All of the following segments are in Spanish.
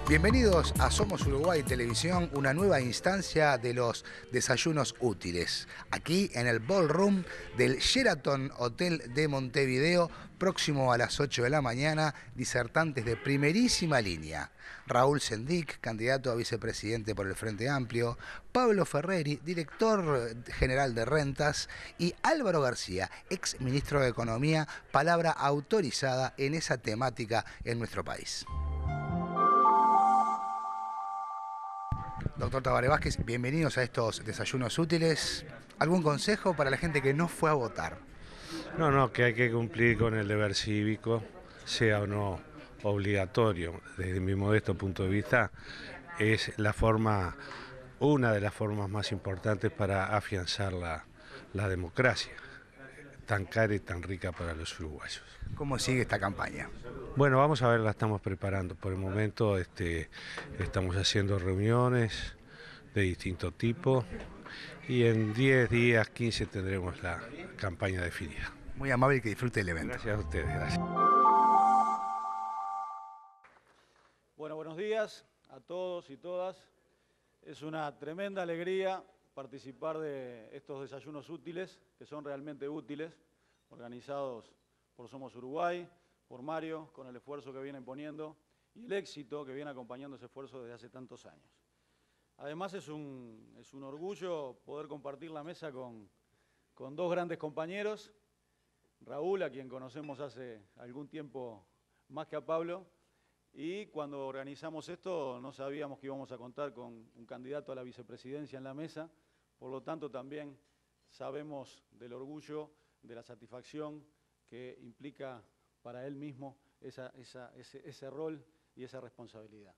Bienvenidos a Somos Uruguay Televisión, una nueva instancia de los desayunos útiles. Aquí en el Ballroom del Sheraton Hotel de Montevideo, próximo a las 8 de la mañana, disertantes de primerísima línea. Raúl Sendic, candidato a vicepresidente por el Frente Amplio, Pablo Ferreri, director general de Rentas, y Álvaro García, ex ministro de Economía, palabra autorizada en esa temática en nuestro país. Doctor Tabaré Vázquez, bienvenidos a estos desayunos útiles. ¿Algún consejo para la gente que no fue a votar? No, que hay que cumplir con el deber cívico, sea o no obligatorio. Desde mi modesto punto de vista, es una de las formas más importantes para afianzar la democracia, tan cara y tan rica para los uruguayos. ¿Cómo sigue esta campaña? Bueno, vamos a ver, la estamos preparando. Por el momento estamos haciendo reuniones de distinto tipo y en 10 días, 15 tendremos la campaña definida. Muy amable y que disfrute el evento. Gracias a ustedes, gracias. Bueno, buenos días a todos y todas. Es una tremenda alegría participar de estos desayunos útiles, que son realmente útiles, organizados por Somos Uruguay, por Mario, con el esfuerzo que vienen poniendo y el éxito que viene acompañando ese esfuerzo desde hace tantos años. Además es un orgullo poder compartir la mesa con dos grandes compañeros, Raúl, a quien conocemos hace algún tiempo más que a Pablo, y cuando organizamos esto no sabíamos que íbamos a contar con un candidato a la vicepresidencia en la mesa, por lo tanto también sabemos del orgullo, de la satisfacción que implica para él mismo ese rol y esa responsabilidad.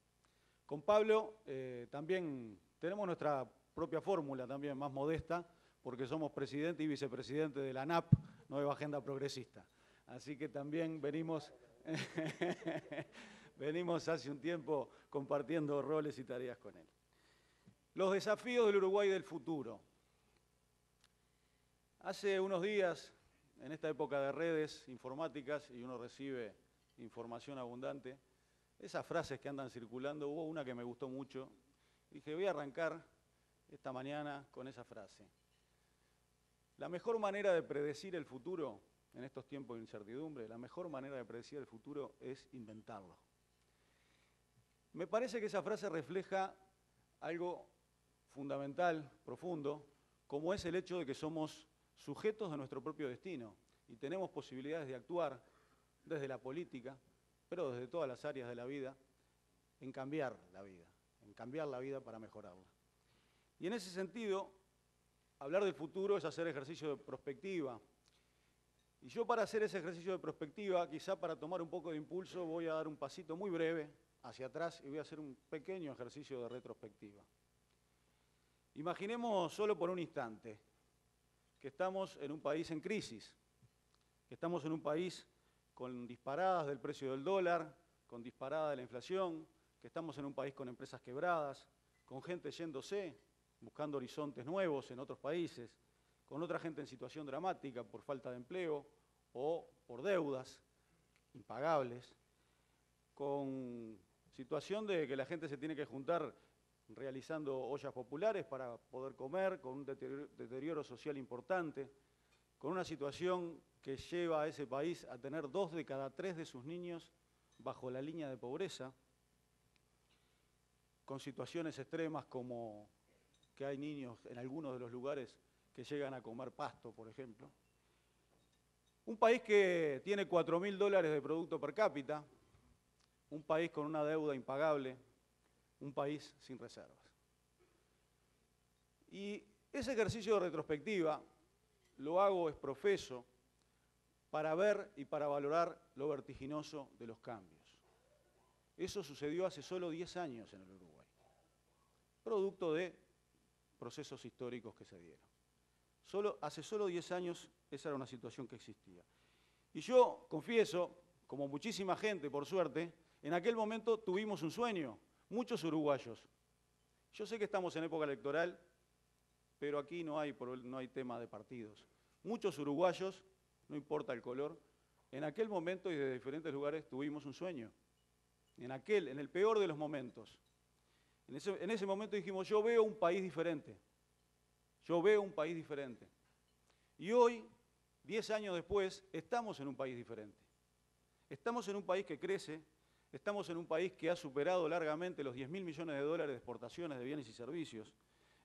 Con Pablo también tenemos nuestra propia fórmula, también más modesta, porque somos presidente y vicepresidente de la ANAP, Nueva Agenda Progresista. Así que también venimos hace un tiempo compartiendo roles y tareas con él. Los desafíos del Uruguay del futuro. Hace unos días, en esta época de redes informáticas, y uno recibe información abundante, esas frases que andan circulando, hubo una que me gustó mucho. Dije, voy a arrancar esta mañana con esa frase. La mejor manera de predecir el futuro, en estos tiempos de incertidumbre, la mejor manera de predecir el futuro es inventarlo. Me parece que esa frase refleja algo fundamental, profundo, como es el hecho de que somos sujetos de nuestro propio destino y tenemos posibilidades de actuar desde la política, pero desde todas las áreas de la vida, en cambiar la vida para mejorarla. Y en ese sentido, hablar del futuro es hacer ejercicio de prospectiva. Y yo para hacer ese ejercicio de prospectiva, quizá para tomar un poco de impulso, voy a dar un pasito muy breve hacia atrás y voy a hacer un pequeño ejercicio de retrospectiva. Imaginemos solo por un instante que estamos en un país en crisis, que estamos en un país con disparadas del precio del dólar, con disparada de la inflación, que estamos en un país con empresas quebradas, con gente yéndose, buscando horizontes nuevos en otros países, con otra gente en situación dramática por falta de empleo o por deudas impagables, con situación de que la gente se tiene que juntar realizando ollas populares para poder comer, con un deterioro social importante, con una situación que lleva a ese país a tener 2 de cada 3 de sus niños bajo la línea de pobreza, con situaciones extremas como que hay niños en algunos de los lugares que llegan a comer pasto, por ejemplo. Un país que tiene $4.000 de producto per cápita, un país con una deuda impagable, un país sin reservas. Y ese ejercicio de retrospectiva lo hago, es profeso, para ver y para valorar lo vertiginoso de los cambios. Eso sucedió hace solo 10 años en el Uruguay, producto de procesos históricos que se dieron. Hace solo 10 años esa era una situación que existía. Y yo confieso, como muchísima gente, por suerte, en aquel momento tuvimos un sueño, muchos uruguayos. Yo sé que estamos en época electoral, pero aquí no hay tema de partidos. Muchos uruguayos, no importa el color, en aquel momento y de diferentes lugares tuvimos un sueño. en el peor de los momentos. En ese momento dijimos, yo veo un país diferente. Yo veo un país diferente. Y hoy, 10 años después, estamos en un país diferente. Estamos en un país que crece, estamos en un país que ha superado largamente los 10.000 millones de dólares de exportaciones de bienes y servicios.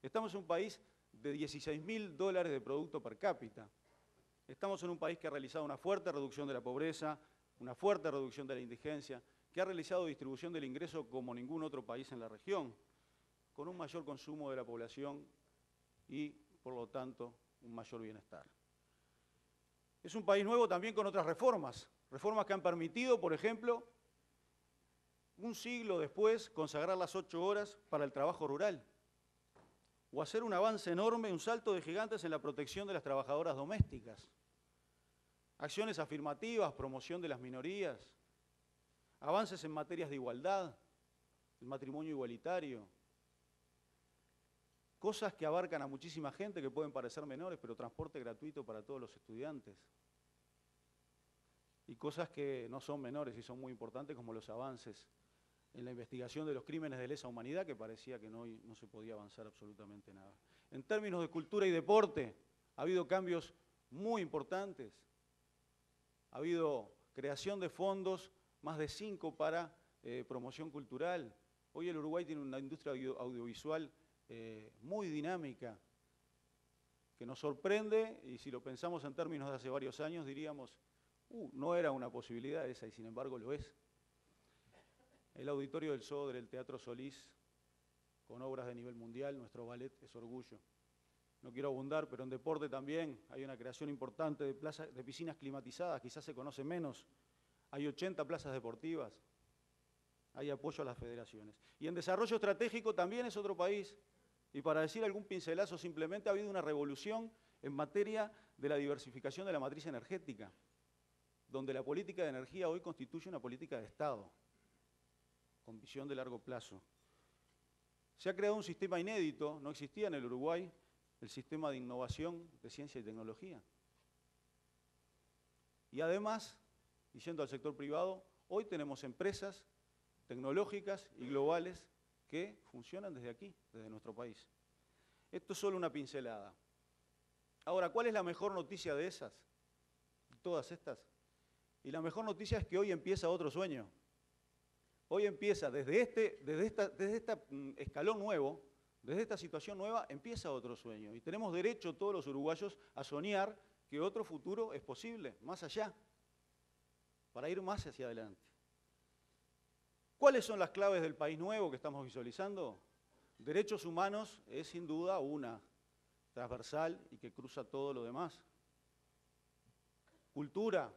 Estamos en un país de 16.000 dólares de producto per cápita. Estamos en un país que ha realizado una fuerte reducción de la pobreza, una fuerte reducción de la indigencia, que ha realizado distribución del ingreso como ningún otro país en la región, con un mayor consumo de la población y, por lo tanto, un mayor bienestar. Es un país nuevo también con otras reformas, reformas que han permitido, por ejemplo, un siglo después, consagrar las 8 horas para el trabajo rural, o hacer un avance enorme, un salto de gigantes en la protección de las trabajadoras domésticas, acciones afirmativas, promoción de las minorías, avances en materias de igualdad, el matrimonio igualitario, cosas que abarcan a muchísima gente que pueden parecer menores, pero transporte gratuito para todos los estudiantes. Y cosas que no son menores y son muy importantes, como los avances en la investigación de los crímenes de lesa humanidad, que parecía que no se podía avanzar absolutamente nada. En términos de cultura y deporte, ha habido cambios muy importantes. Ha habido creación de fondos, más de 5 para promoción cultural. Hoy el Uruguay tiene una industria audiovisual muy dinámica, que nos sorprende, y si lo pensamos en términos de hace varios años, diríamos, no era una posibilidad esa, y sin embargo lo es. El Auditorio del Sodre, el Teatro Solís, con obras de nivel mundial, nuestro ballet es orgullo. No quiero abundar, pero en deporte también hay una creación importante de piscinas climatizadas, quizás se conoce menos. Hay 80 plazas deportivas, hay apoyo a las federaciones. Y en desarrollo estratégico también es otro país. Y para decir algún pincelazo, simplemente ha habido una revolución en materia de la diversificación de la matriz energética, donde la política de energía hoy constituye una política de Estado, con visión de largo plazo. Se ha creado un sistema inédito, no existía en el Uruguay, el sistema de innovación de ciencia y tecnología. Y además, yendo al sector privado, hoy tenemos empresas tecnológicas y globales que funcionan desde aquí, desde nuestro país. Esto es solo una pincelada. Ahora, ¿cuál es la mejor noticia de esas? Todas estas. Y la mejor noticia es que hoy empieza otro sueño. Hoy empieza, desde este escalón nuevo, desde esta situación nueva, empieza otro sueño. Y tenemos derecho todos los uruguayos a soñar que otro futuro es posible, más allá, para ir más hacia adelante. ¿Cuáles son las claves del país nuevo que estamos visualizando? Derechos humanos es sin duda una, transversal y que cruza todo lo demás. Cultura,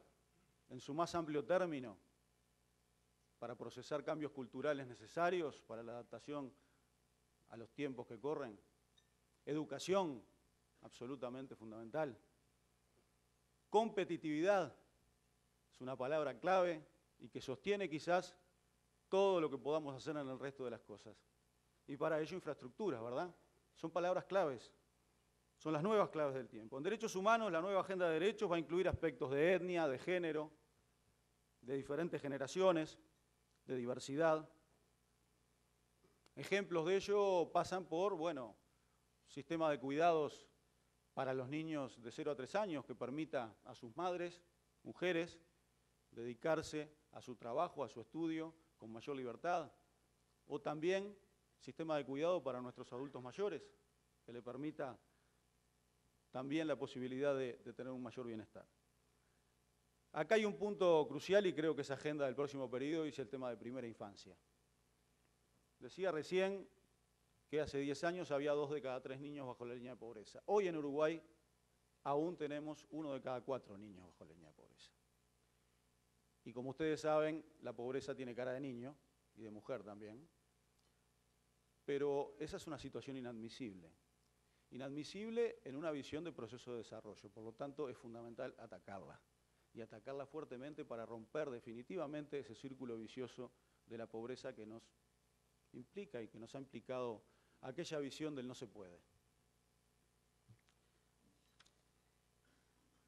en su más amplio término, para procesar cambios culturales necesarios para la adaptación a los tiempos que corren. Educación, absolutamente fundamental. Competitividad, es una palabra clave y que sostiene quizás todo lo que podamos hacer en el resto de las cosas. Y para ello infraestructuras, ¿verdad? Son palabras claves, son las nuevas claves del tiempo. En derechos humanos, la nueva agenda de derechos va a incluir aspectos de etnia, de género, de diferentes generaciones, de diversidad. Ejemplos de ello pasan por, sistema de cuidados para los niños de 0 a 3 años que permita a sus madres, mujeres, dedicarse a su trabajo, a su estudio, con mayor libertad. O también sistema de cuidado para nuestros adultos mayores, que le permita también la posibilidad de tener un mayor bienestar. Acá hay un punto crucial y creo que es agenda del próximo periodo y es el tema de primera infancia. Decía recién que hace 10 años había 2 de cada 3 niños bajo la línea de pobreza. Hoy en Uruguay aún tenemos 1 de cada 4 niños bajo la línea de pobreza. Y como ustedes saben, la pobreza tiene cara de niño y de mujer también. Pero esa es una situación inadmisible. Inadmisible en una visión de proceso de desarrollo. Por lo tanto, es fundamental atacarla. Y atacarla fuertemente para romper definitivamente ese círculo vicioso de la pobreza que nos implica y que nos ha implicado aquella visión del no se puede.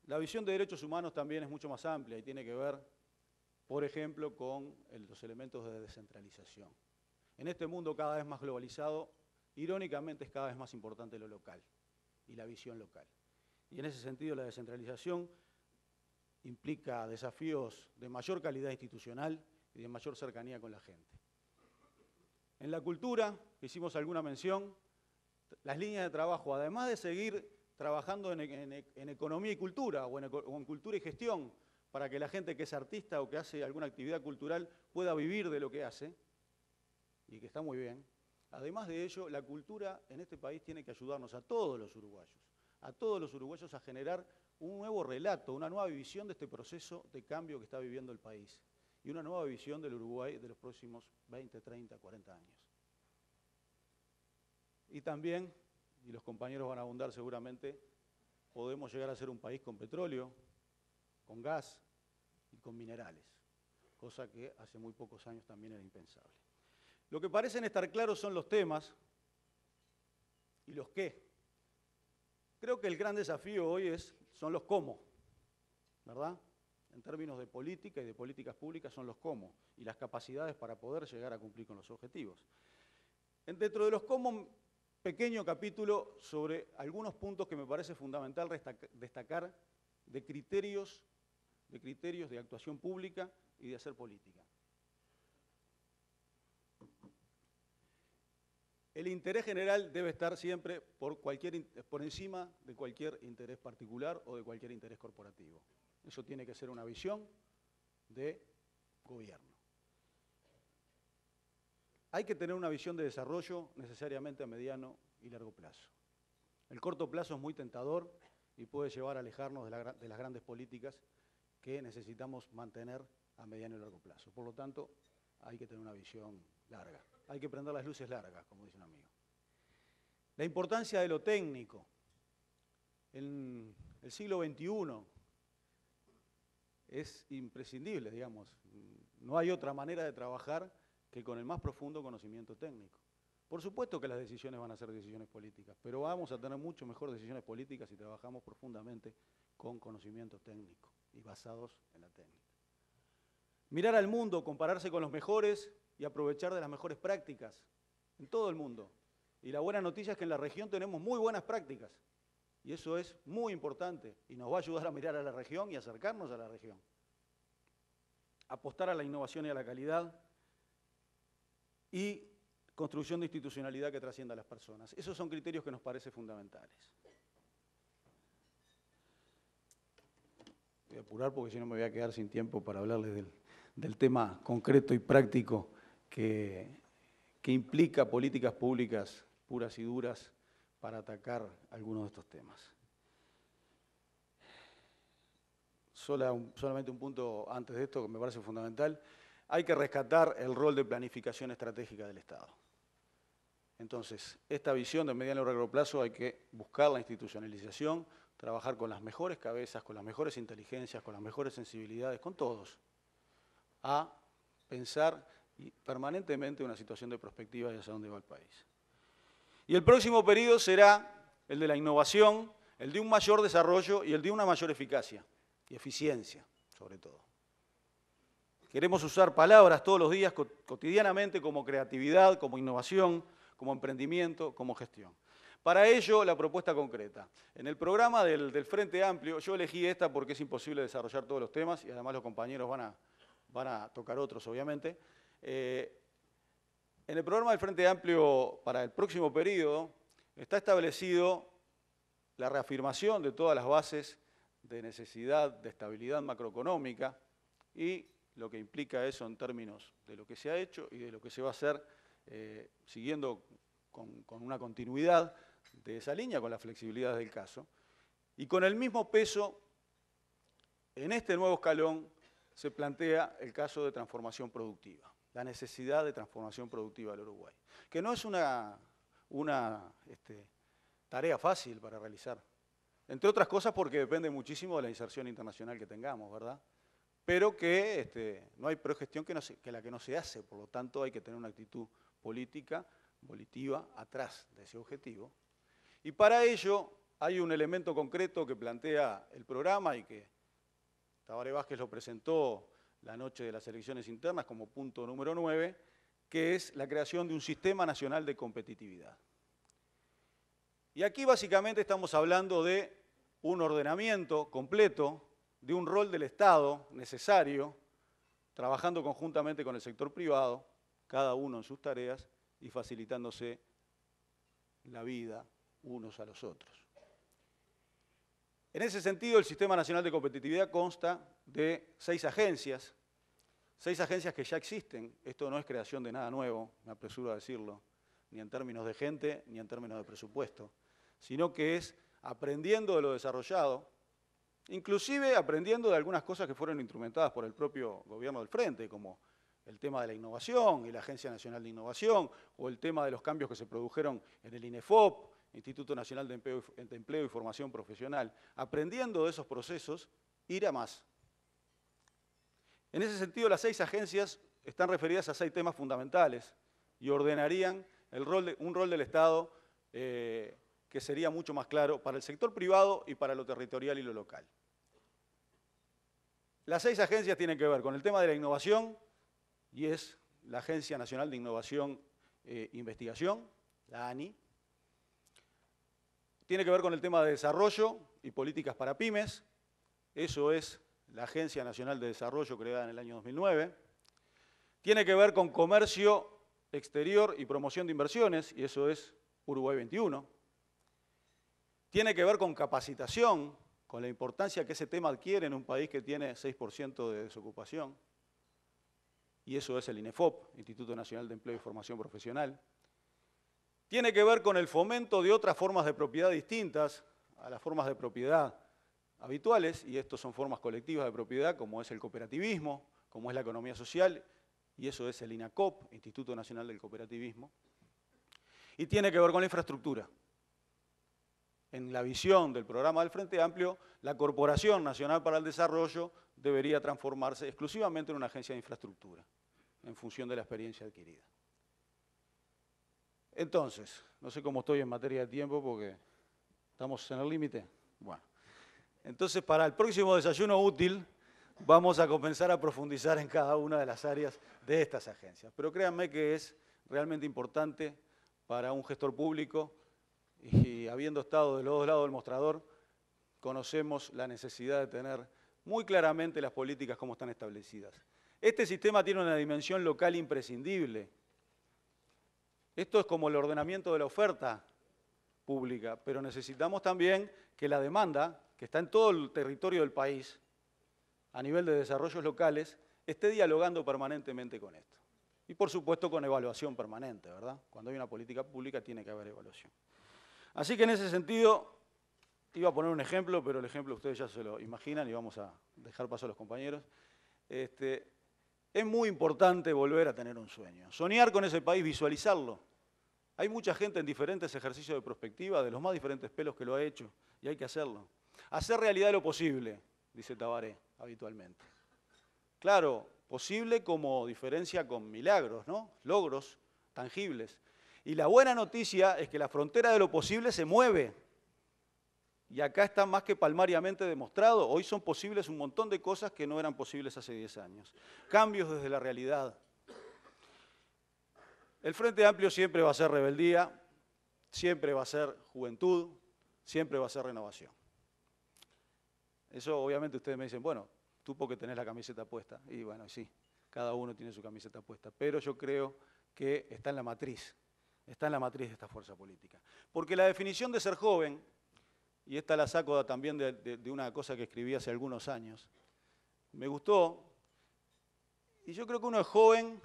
La visión de derechos humanos también es mucho más amplia y tiene que ver por ejemplo, con los elementos de descentralización. En este mundo cada vez más globalizado, irónicamente es cada vez más importante lo local y la visión local. Y en ese sentido la descentralización implica desafíos de mayor calidad institucional y de mayor cercanía con la gente. En la cultura, hicimos alguna mención, las líneas de trabajo, además de seguir trabajando en economía y cultura o en cultura y gestión, para que la gente que es artista o que hace alguna actividad cultural pueda vivir de lo que hace, y que está muy bien. Además de ello, la cultura en este país tiene que ayudarnos a todos los uruguayos a generar un nuevo relato, una nueva visión de este proceso de cambio que está viviendo el país y una nueva visión del Uruguay de los próximos 20, 30, 40 años. Y también, y los compañeros van a abundar seguramente, podemos llegar a ser un país con petróleo, con gas y con minerales, cosa que hace muy pocos años también era impensable. Lo que parecen estar claros son los temas y los qué. Creo que el gran desafío hoy son los cómo, ¿verdad? En términos de política y de políticas públicas son los cómo y las capacidades para poder llegar a cumplir con los objetivos. Dentro de los cómo, pequeño capítulo sobre algunos puntos que me parece fundamental destacar de criterios de actuación pública y de hacer política. El interés general debe estar siempre por encima de cualquier interés particular o de cualquier interés corporativo. Eso tiene que ser una visión de gobierno. Hay que tener una visión de desarrollo necesariamente a mediano y largo plazo. El corto plazo es muy tentador y puede llevar a alejarnos de las grandes políticas que necesitamos mantener a mediano y largo plazo. Por lo tanto, hay que tener una visión larga. Hay que prender las luces largas, como dice un amigo. La importancia de lo técnico. En el siglo XXI es imprescindible, digamos. No hay otra manera de trabajar que con el más profundo conocimiento técnico. Por supuesto que las decisiones van a ser decisiones políticas, pero vamos a tener mucho mejor decisiones políticas si trabajamos profundamente con conocimiento técnico y basados en la técnica. Mirar al mundo, compararse con los mejores y aprovechar de las mejores prácticas en todo el mundo. Y la buena noticia es que en la región tenemos muy buenas prácticas. Y eso es muy importante y nos va a ayudar a mirar a la región y acercarnos a la región. Apostar a la innovación y a la calidad y construcción de institucionalidad que trascienda a las personas. Esos son criterios que nos parecen fundamentales. Voy a apurar porque si no me voy a quedar sin tiempo para hablarles del tema concreto y práctico que implica políticas públicas puras y duras para atacar algunos de estos temas. Solamente un punto antes de esto que me parece fundamental. Hay que rescatar el rol de planificación estratégica del Estado. Entonces, esta visión de mediano y largo plazo hay que buscar la institucionalización, trabajar con las mejores cabezas, con las mejores inteligencias, con las mejores sensibilidades, con todos, a pensar permanentemente una situación de perspectiva y hacia dónde va el país. Y el próximo periodo será el de la innovación, el de un mayor desarrollo y el de una mayor eficacia y eficiencia, sobre todo. Queremos usar palabras todos los días, cotidianamente, como creatividad, como innovación, como emprendimiento, como gestión. Para ello, la propuesta concreta. En el programa del Frente Amplio, yo elegí esta porque es imposible desarrollar todos los temas y además los compañeros van a tocar otros, obviamente. En el programa del Frente Amplio para el próximo periodo está establecido la reafirmación de todas las bases de necesidad de estabilidad macroeconómica y lo que implica eso en términos de lo que se ha hecho y de lo que se va a hacer siguiendo con una continuidad de esa línea, con la flexibilidad del caso. Y con el mismo peso, en este nuevo escalón se plantea el caso de transformación productiva, la necesidad de transformación productiva del Uruguay, que no es una tarea fácil para realizar, entre otras cosas porque depende muchísimo de la inserción internacional que tengamos, ¿verdad? Pero que no hay progestión que la que no se hace, por lo tanto hay que tener una actitud política, volitiva, atrás de ese objetivo. Y para ello hay un elemento concreto que plantea el programa y que Tabaré Vázquez lo presentó la noche de las elecciones internas como punto número 9, que es la creación de un sistema nacional de competitividad. Y aquí básicamente estamos hablando de un ordenamiento completo de un rol del Estado necesario, trabajando conjuntamente con el sector privado, cada uno en sus tareas y facilitándose la vida unos a los otros. En ese sentido, el Sistema Nacional de Competitividad consta de 6 agencias que ya existen. Esto no es creación de nada nuevo, me apresuro a decirlo, ni en términos de gente, ni en términos de presupuesto, sino que es aprendiendo de lo desarrollado, inclusive aprendiendo de algunas cosas que fueron instrumentadas por el propio gobierno del Frente, como el tema de la innovación y la Agencia Nacional de Innovación, o el tema de los cambios que se produjeron en el INEFOP, Instituto Nacional de Empleo y Formación Profesional, aprendiendo de esos procesos, ir a más. En ese sentido, las 6 agencias están referidas a 6 temas fundamentales y ordenarían un rol del Estado que sería mucho más claro para el sector privado y para lo territorial y lo local. Las 6 agencias tienen que ver con el tema de la innovación, y es la Agencia Nacional de Innovación e Investigación, la ANI. Tiene que ver con el tema de desarrollo y políticas para pymes, eso es la Agencia Nacional de Desarrollo creada en el año 2009. Tiene que ver con comercio exterior y promoción de inversiones, y eso es Uruguay 21. Tiene que ver con capacitación, con la importancia que ese tema adquiere en un país que tiene 6% de desocupación, y eso es el INEFOP, Instituto Nacional de Empleo y Formación Profesional. Tiene que ver con el fomento de otras formas de propiedad distintas a las formas de propiedad habituales, y estos son formas colectivas de propiedad, como es el cooperativismo, como es la economía social, y eso es el INACOP, Instituto Nacional del Cooperativismo. Y tiene que ver con la infraestructura. En la visión del programa del Frente Amplio, la Corporación Nacional para el Desarrollo debería transformarse exclusivamente en una agencia de infraestructura, en función de la experiencia adquirida. Entonces, no sé cómo estoy en materia de tiempo porque estamos en el límite. Bueno, entonces para el próximo desayuno útil vamos a comenzar a profundizar en cada una de las áreas de estas agencias. Pero créanme que es realmente importante para un gestor público, y habiendo estado de los dos lados del mostrador, conocemos la necesidad de tener muy claramente las políticas como están establecidas. Este sistema tiene una dimensión local imprescindible. Esto es como el ordenamiento de la oferta pública, pero necesitamos también que la demanda, que está en todo el territorio del país, a nivel de desarrollos locales, esté dialogando permanentemente con esto. Y por supuesto con evaluación permanente, ¿verdad? Cuando hay una política pública tiene que haber evaluación. Así que en ese sentido, iba a poner un ejemplo, pero el ejemplo ustedes ya se lo imaginan y vamos a dejar paso a los compañeros. Es muy importante volver a tener un sueño. Soñar con ese país, visualizarlo. Hay mucha gente en diferentes ejercicios de prospectiva, de los más diferentes pelos que lo ha hecho, y hay que hacerlo. Hacer realidad lo posible, dice Tabaré habitualmente. Claro, posible como diferencia con milagros, ¿no? Logros tangibles. Y la buena noticia es que la frontera de lo posible se mueve. Y acá está más que palmariamente demostrado. Hoy son posibles un montón de cosas que no eran posibles hace 10 años. Cambios desde la realidad. El Frente Amplio siempre va a ser rebeldía, siempre va a ser juventud, siempre va a ser renovación. Eso obviamente ustedes me dicen, bueno, tú porque tenés la camiseta puesta. Y bueno, sí, cada uno tiene su camiseta puesta. Pero yo creo que está en la matriz de esta fuerza política. Porque la definición de ser joven, y esta la saco también de una cosa que escribí hace algunos años, me gustó, y yo creo que uno es joven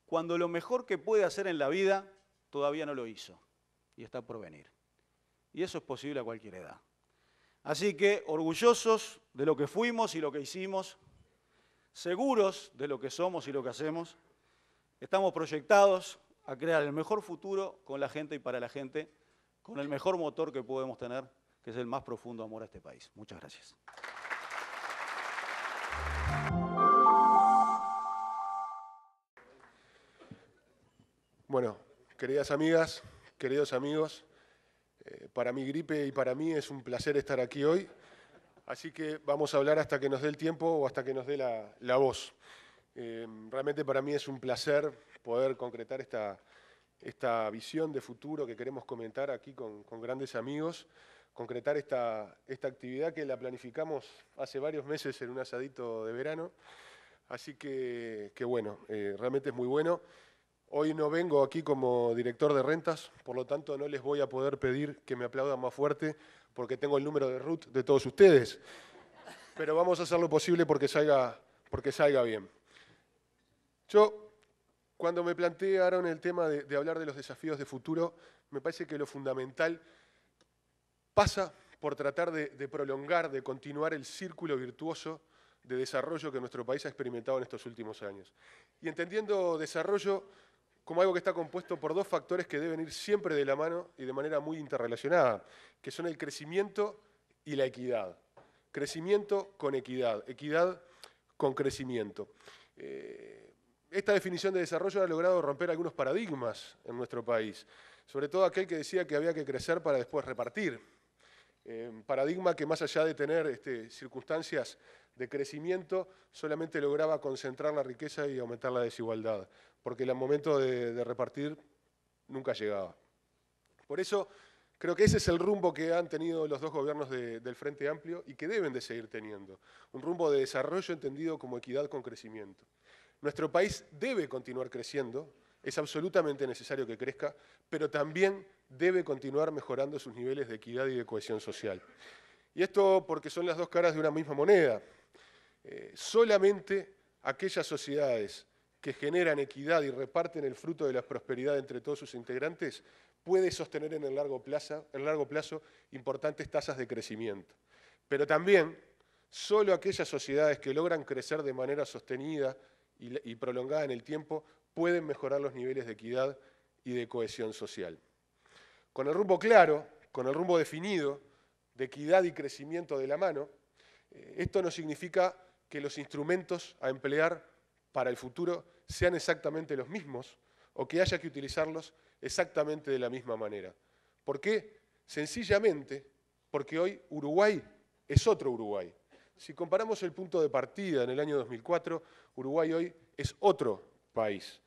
cuando lo mejor que puede hacer en la vida todavía no lo hizo, y está por venir. Y eso es posible a cualquier edad. Así que orgullosos de lo que fuimos y lo que hicimos, seguros de lo que somos y lo que hacemos, estamos proyectados a crear el mejor futuro con la gente y para la gente, con el mejor motor que podemos tener, que es el más profundo amor a este país. Muchas gracias. Bueno, queridas amigas, queridos amigos, para mi gripe y para mí es un placer estar aquí hoy, así que vamos a hablar hasta que nos dé el tiempo o hasta que nos dé la voz. Realmente para mí es un placer poder concretar esta visión de futuro que queremos comentar aquí con grandes amigos, concretar esta actividad que la planificamos hace varios meses en un asadito de verano. Así que bueno, realmente es muy bueno. Hoy no vengo aquí como director de rentas, por lo tanto no les voy a poder pedir que me aplaudan más fuerte porque tengo el número de RUT de todos ustedes. Pero vamos a hacer lo posible porque salga bien. Yo, cuando me plantearon el tema de hablar de los desafíos de futuro, me parece que lo fundamental pasa por tratar de prolongar, de continuar el círculo virtuoso de desarrollo que nuestro país ha experimentado en estos últimos años. Y entendiendo desarrollo como algo que está compuesto por dos factores que deben ir siempre de la mano y de manera muy interrelacionada, que son el crecimiento y la equidad. Crecimiento con equidad, equidad con crecimiento. Esta definición de desarrollo ha logrado romper algunos paradigmas en nuestro país, sobre todo aquel que decía que había que crecer para después repartir. Paradigma que más allá de tener circunstancias de crecimiento, solamente lograba concentrar la riqueza y aumentar la desigualdad, porque el momento de repartir nunca llegaba. Por eso creo que ese es el rumbo que han tenido los dos gobiernos del Frente Amplio y que deben de seguir teniendo, un rumbo de desarrollo entendido como equidad con crecimiento. Nuestro país debe continuar creciendo, es absolutamente necesario que crezca, pero también debe continuar mejorando sus niveles de equidad y de cohesión social. Y esto porque son las dos caras de una misma moneda. Solamente aquellas sociedades que generan equidad y reparten el fruto de la prosperidad entre todos sus integrantes puede sostener en el largo plazo importantes tasas de crecimiento. Pero también solo aquellas sociedades que logran crecer de manera sostenida y prolongada en el tiempo pueden mejorar los niveles de equidad y de cohesión social. Con el rumbo claro, con el rumbo definido de equidad y crecimiento de la mano, esto no significa que los instrumentos a emplear para el futuro sean exactamente los mismos o que haya que utilizarlos exactamente de la misma manera. ¿Por qué? Sencillamente porque hoy Uruguay es otro Uruguay. Si comparamos el punto de partida en el año 2004, Uruguay hoy es otro país.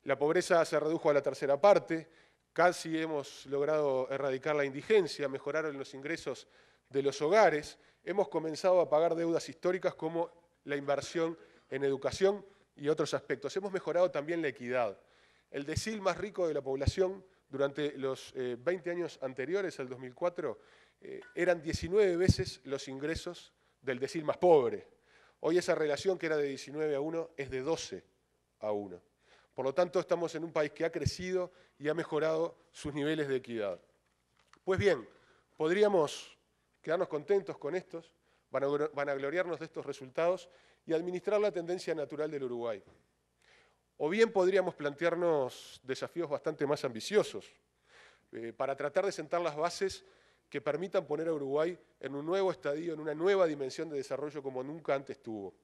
La pobreza se redujo a la tercera parte, casi hemos logrado erradicar la indigencia, mejoraron los ingresos de los hogares, hemos comenzado a pagar deudas históricas como la inversión en educación y otros aspectos. Hemos mejorado también la equidad. El decil más rico de la población durante los 20 años anteriores al 2004 eran 19 veces los ingresos del decil más pobre. Hoy esa relación que era de 19-1 es de 12-1. Por lo tanto, estamos en un país que ha crecido y ha mejorado sus niveles de equidad. Pues bien, podríamos quedarnos contentos con estos, vanagloriarnos de estos resultados y administrar la tendencia natural del Uruguay. O bien podríamos plantearnos desafíos bastante más ambiciosos para tratar de sentar las bases que permitan poner a Uruguay en un nuevo estadio, en una nueva dimensión de desarrollo como nunca antes tuvo.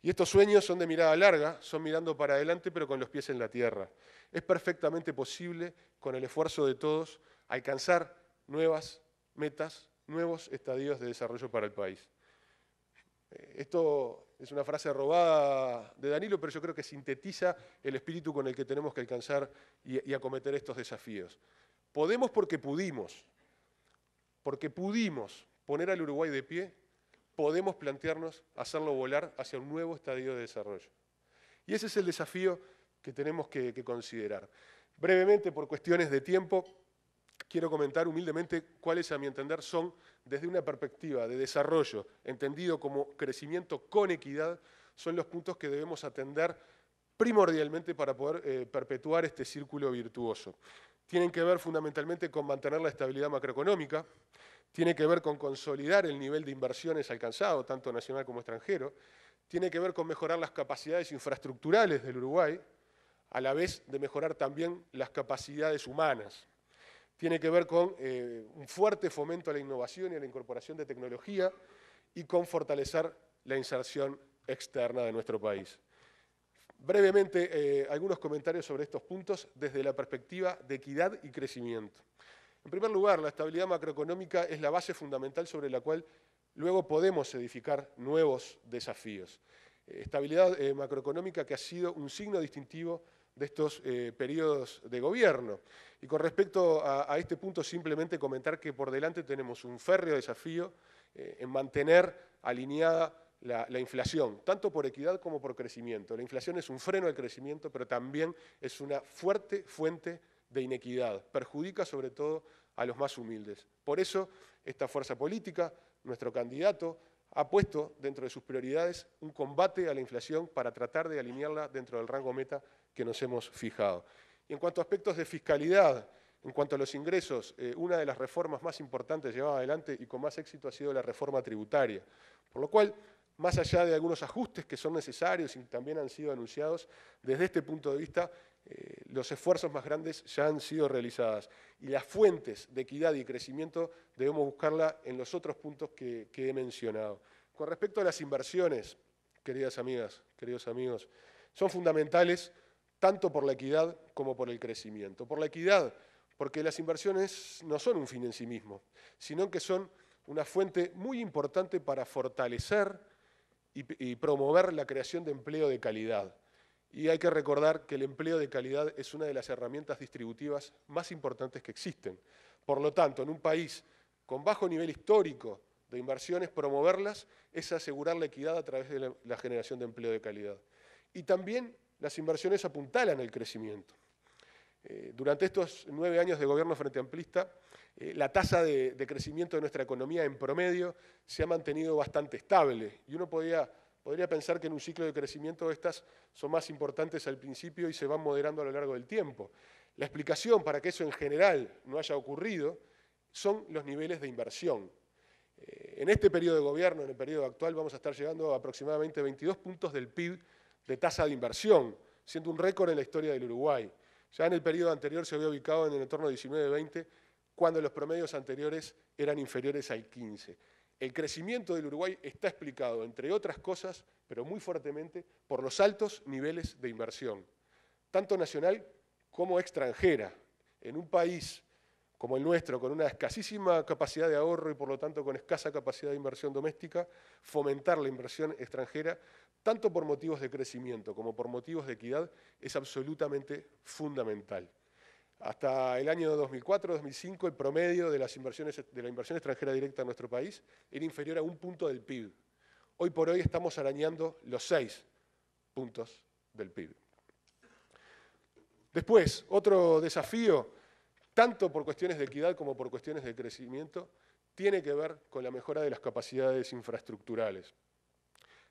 Y estos sueños son de mirada larga, son mirando para adelante pero con los pies en la tierra. Es perfectamente posible, con el esfuerzo de todos, alcanzar nuevas metas, nuevos estadios de desarrollo para el país. Esto es una frase robada de Danilo, pero yo creo que sintetiza el espíritu con el que tenemos que alcanzar y acometer estos desafíos. Podemos porque pudimos poner al Uruguay de pie, podemos plantearnos hacerlo volar hacia un nuevo estadio de desarrollo. Y ese es el desafío que tenemos que considerar. Brevemente, por cuestiones de tiempo, quiero comentar humildemente cuáles, a mi entender, son, desde una perspectiva de desarrollo, entendido como crecimiento con equidad, son los puntos que debemos atender primordialmente para poder perpetuar este círculo virtuoso. Tienen que ver fundamentalmente con mantener la estabilidad macroeconómica, tiene que ver con consolidar el nivel de inversiones alcanzado, tanto nacional como extranjero, tiene que ver con mejorar las capacidades infraestructurales del Uruguay, a la vez de mejorar también las capacidades humanas. Tiene que ver con un fuerte fomento a la innovación y a la incorporación de tecnología y con fortalecer la inserción externa de nuestro país. Brevemente, algunos comentarios sobre estos puntos desde la perspectiva de equidad y crecimiento. En primer lugar, la estabilidad macroeconómica es la base fundamental sobre la cual luego podemos edificar nuevos desafíos. estabilidad macroeconómica que ha sido un signo distintivo de estos periodos de gobierno. Y con respecto a este punto, simplemente comentar que por delante tenemos un férreo desafío en mantener alineada la inflación, tanto por equidad como por crecimiento. La inflación es un freno al crecimiento, pero también es una fuerte fuente de inequidad. Perjudica sobre todo a los más humildes. Por eso, esta fuerza política, nuestro candidato, ha puesto dentro de sus prioridades un combate a la inflación para tratar de alinearla dentro del rango meta que nos hemos fijado. Y en cuanto a aspectos de fiscalidad, en cuanto a los ingresos, una de las reformas más importantes llevada adelante y con más éxito ha sido la reforma tributaria. Por lo cual, más allá de algunos ajustes que son necesarios y también han sido anunciados, desde este punto de vista, los esfuerzos más grandes ya han sido realizados. Y las fuentes de equidad y crecimiento debemos buscarla en los otros puntos que he mencionado. Con respecto a las inversiones, queridas amigas, queridos amigos, son fundamentales tanto por la equidad como por el crecimiento. Por la equidad, porque las inversiones no son un fin en sí mismo, sino que son una fuente muy importante para fortalecer y promover la creación de empleo de calidad. Y hay que recordar que el empleo de calidad es una de las herramientas distributivas más importantes que existen. Por lo tanto, en un país con bajo nivel histórico de inversiones, promoverlas es asegurar la equidad a través de la generación de empleo de calidad. Y también las inversiones apuntalan el crecimiento. Durante estos 9 años de gobierno frente amplista, la tasa de crecimiento de nuestra economía en promedio se ha mantenido bastante estable. Y uno podría pensar que en un ciclo de crecimiento estas son más importantes al principio y se van moderando a lo largo del tiempo. La explicación para que eso en general no haya ocurrido son los niveles de inversión. En este periodo de gobierno, en el periodo actual, vamos a estar llegando a aproximadamente 22 puntos del PIB de tasa de inversión, siendo un récord en la historia del Uruguay. Ya en el periodo anterior se había ubicado en el entorno de 19-20, cuando los promedios anteriores eran inferiores al 15. El crecimiento del Uruguay está explicado, entre otras cosas, pero muy fuertemente, por los altos niveles de inversión, tanto nacional como extranjera. En un país como el nuestro, con una escasísima capacidad de ahorro y por lo tanto con escasa capacidad de inversión doméstica, fomentar la inversión extranjera, tanto por motivos de crecimiento como por motivos de equidad, es absolutamente fundamental. Hasta el año 2004-2005 el promedio de la inversión extranjera directa en nuestro país era inferior a 1 punto del PIB. Hoy por hoy estamos arañando los 6 puntos del PIB. Después, otro desafío, tanto por cuestiones de equidad como por cuestiones de crecimiento, tiene que ver con la mejora de las capacidades infraestructurales.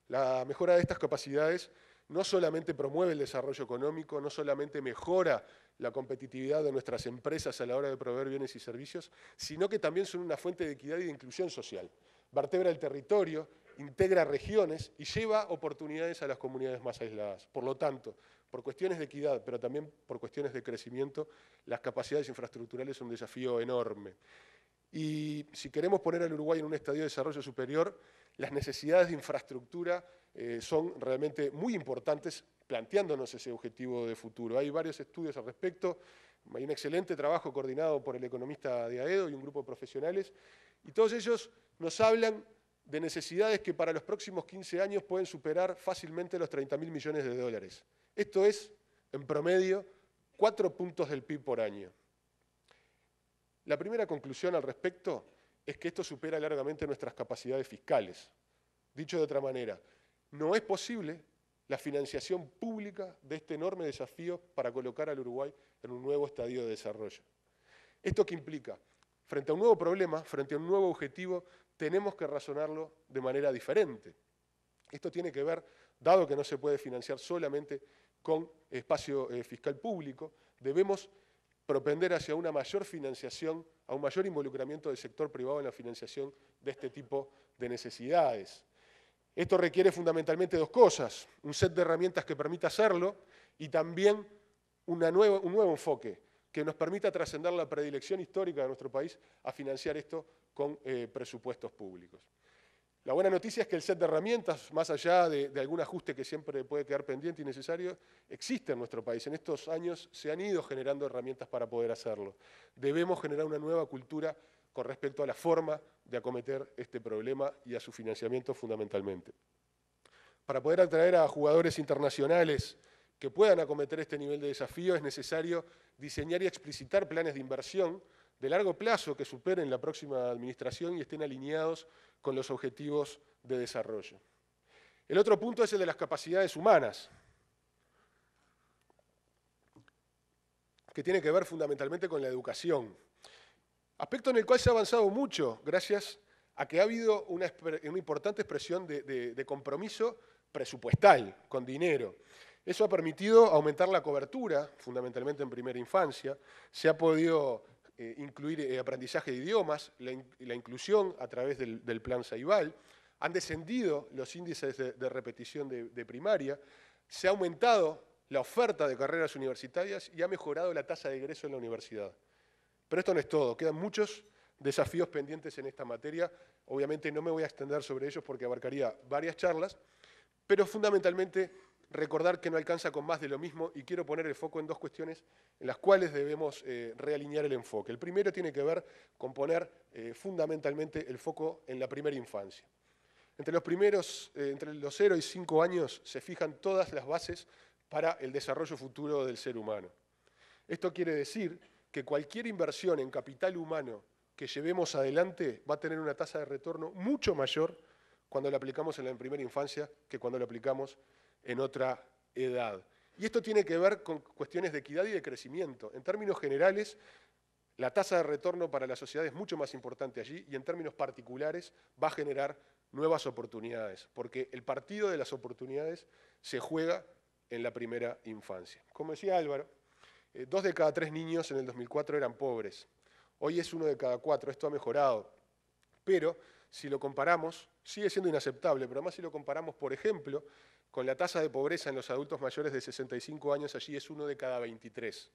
La mejora de estas capacidades no solamente promueve el desarrollo económico, no solamente mejora la competitividad de nuestras empresas a la hora de proveer bienes y servicios, sino que también son una fuente de equidad y de inclusión social. Vertebra el territorio, integra regiones y lleva oportunidades a las comunidades más aisladas. Por lo tanto, por cuestiones de equidad, pero también por cuestiones de crecimiento, las capacidades infraestructurales son un desafío enorme. Y si queremos poner al Uruguay en un estadio de desarrollo superior, las necesidades de infraestructura son realmente muy importantes, planteándonos ese objetivo de futuro. Hay varios estudios al respecto, hay un excelente trabajo coordinado por el economista de AEDO y un grupo de profesionales, y todos ellos nos hablan de necesidades que para los próximos 15 años pueden superar fácilmente los 30.000 millones de dólares. Esto es, en promedio, 4 puntos del PIB por año. La primera conclusión al respecto es que esto supera largamente nuestras capacidades fiscales. Dicho de otra manera, no es posible la financiación pública de este enorme desafío para colocar al Uruguay en un nuevo estadio de desarrollo. ¿Esto qué implica? Frente a un nuevo problema, frente a un nuevo objetivo, tenemos que razonarlo de manera diferente. Esto tiene que ver, dado que no se puede financiar solamente con espacio fiscal público, debemos propender hacia una mayor financiación, a un mayor involucramiento del sector privado en la financiación de este tipo de necesidades. Esto requiere fundamentalmente 2 cosas, un set de herramientas que permita hacerlo y también un nuevo enfoque que nos permita trascender la predilección histórica de nuestro país a financiar esto con presupuestos públicos. La buena noticia es que el set de herramientas, más allá de algún ajuste que siempre puede quedar pendiente y necesario, existe en nuestro país. En estos años se han ido generando herramientas para poder hacerlo. Debemos generar una nueva cultura con respecto a la forma de acometer este problema y a su financiamiento fundamentalmente. Para poder atraer a jugadores internacionales que puedan acometer este nivel de desafío es necesario diseñar y explicitar planes de inversión de largo plazo que superen la próxima administración y estén alineados con los objetivos de desarrollo. El otro punto es el de las capacidades humanas, que tiene que ver fundamentalmente con la educación. Aspecto en el cual se ha avanzado mucho gracias a que ha habido una importante expresión de compromiso presupuestal, con dinero. Eso ha permitido aumentar la cobertura, fundamentalmente en primera infancia. Se ha podido incluir aprendizaje de idiomas, la inclusión a través del plan Ceibal. Han descendido los índices de repetición de primaria. Se ha aumentado la oferta de carreras universitarias y ha mejorado la tasa de egreso en la universidad. Pero esto no es todo, quedan muchos desafíos pendientes en esta materia. Obviamente no me voy a extender sobre ellos porque abarcaría varias charlas, pero fundamentalmente recordar que no alcanza con más de lo mismo y quiero poner el foco en dos cuestiones en las cuales debemos realinear el enfoque. El primero tiene que ver con poner fundamentalmente el foco en la primera infancia. Entre los 0 y 5 años se fijan todas las bases para el desarrollo futuro del ser humano. Esto quiere decir que cualquier inversión en capital humano que llevemos adelante va a tener una tasa de retorno mucho mayor cuando la aplicamos en la primera infancia que cuando la aplicamos en otra edad. Y esto tiene que ver con cuestiones de equidad y de crecimiento. En términos generales, la tasa de retorno para la sociedad es mucho más importante allí y en términos particulares va a generar nuevas oportunidades, porque el partido de las oportunidades se juega en la primera infancia. Como decía Álvaro, 2 de cada 3 niños en el 2004 eran pobres. Hoy es 1 de cada 4, esto ha mejorado. Pero si lo comparamos, sigue siendo inaceptable, pero además si lo comparamos, por ejemplo, con la tasa de pobreza en los adultos mayores de 65 años, allí es 1 de cada 23.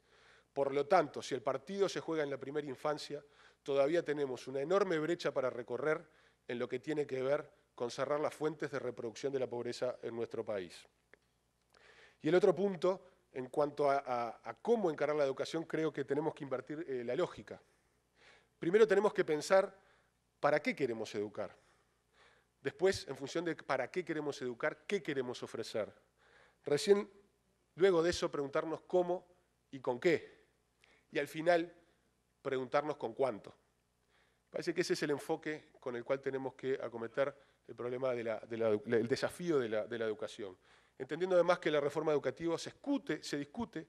Por lo tanto, si el partido se juega en la primera infancia, todavía tenemos una enorme brecha para recorrer en lo que tiene que ver con cerrar las fuentes de reproducción de la pobreza en nuestro país. Y el otro punto, en cuanto a cómo encarar la educación, creo que tenemos que invertir la lógica. Primero tenemos que pensar para qué queremos educar. Después, en función de para qué queremos educar, qué queremos ofrecer. Recién, luego de eso, preguntarnos cómo y con qué. Y al final, preguntarnos con cuánto. Parece que ese es el enfoque con el cual tenemos que acometer el problema el desafío de la educación. Entendiendo además que la reforma educativa se discute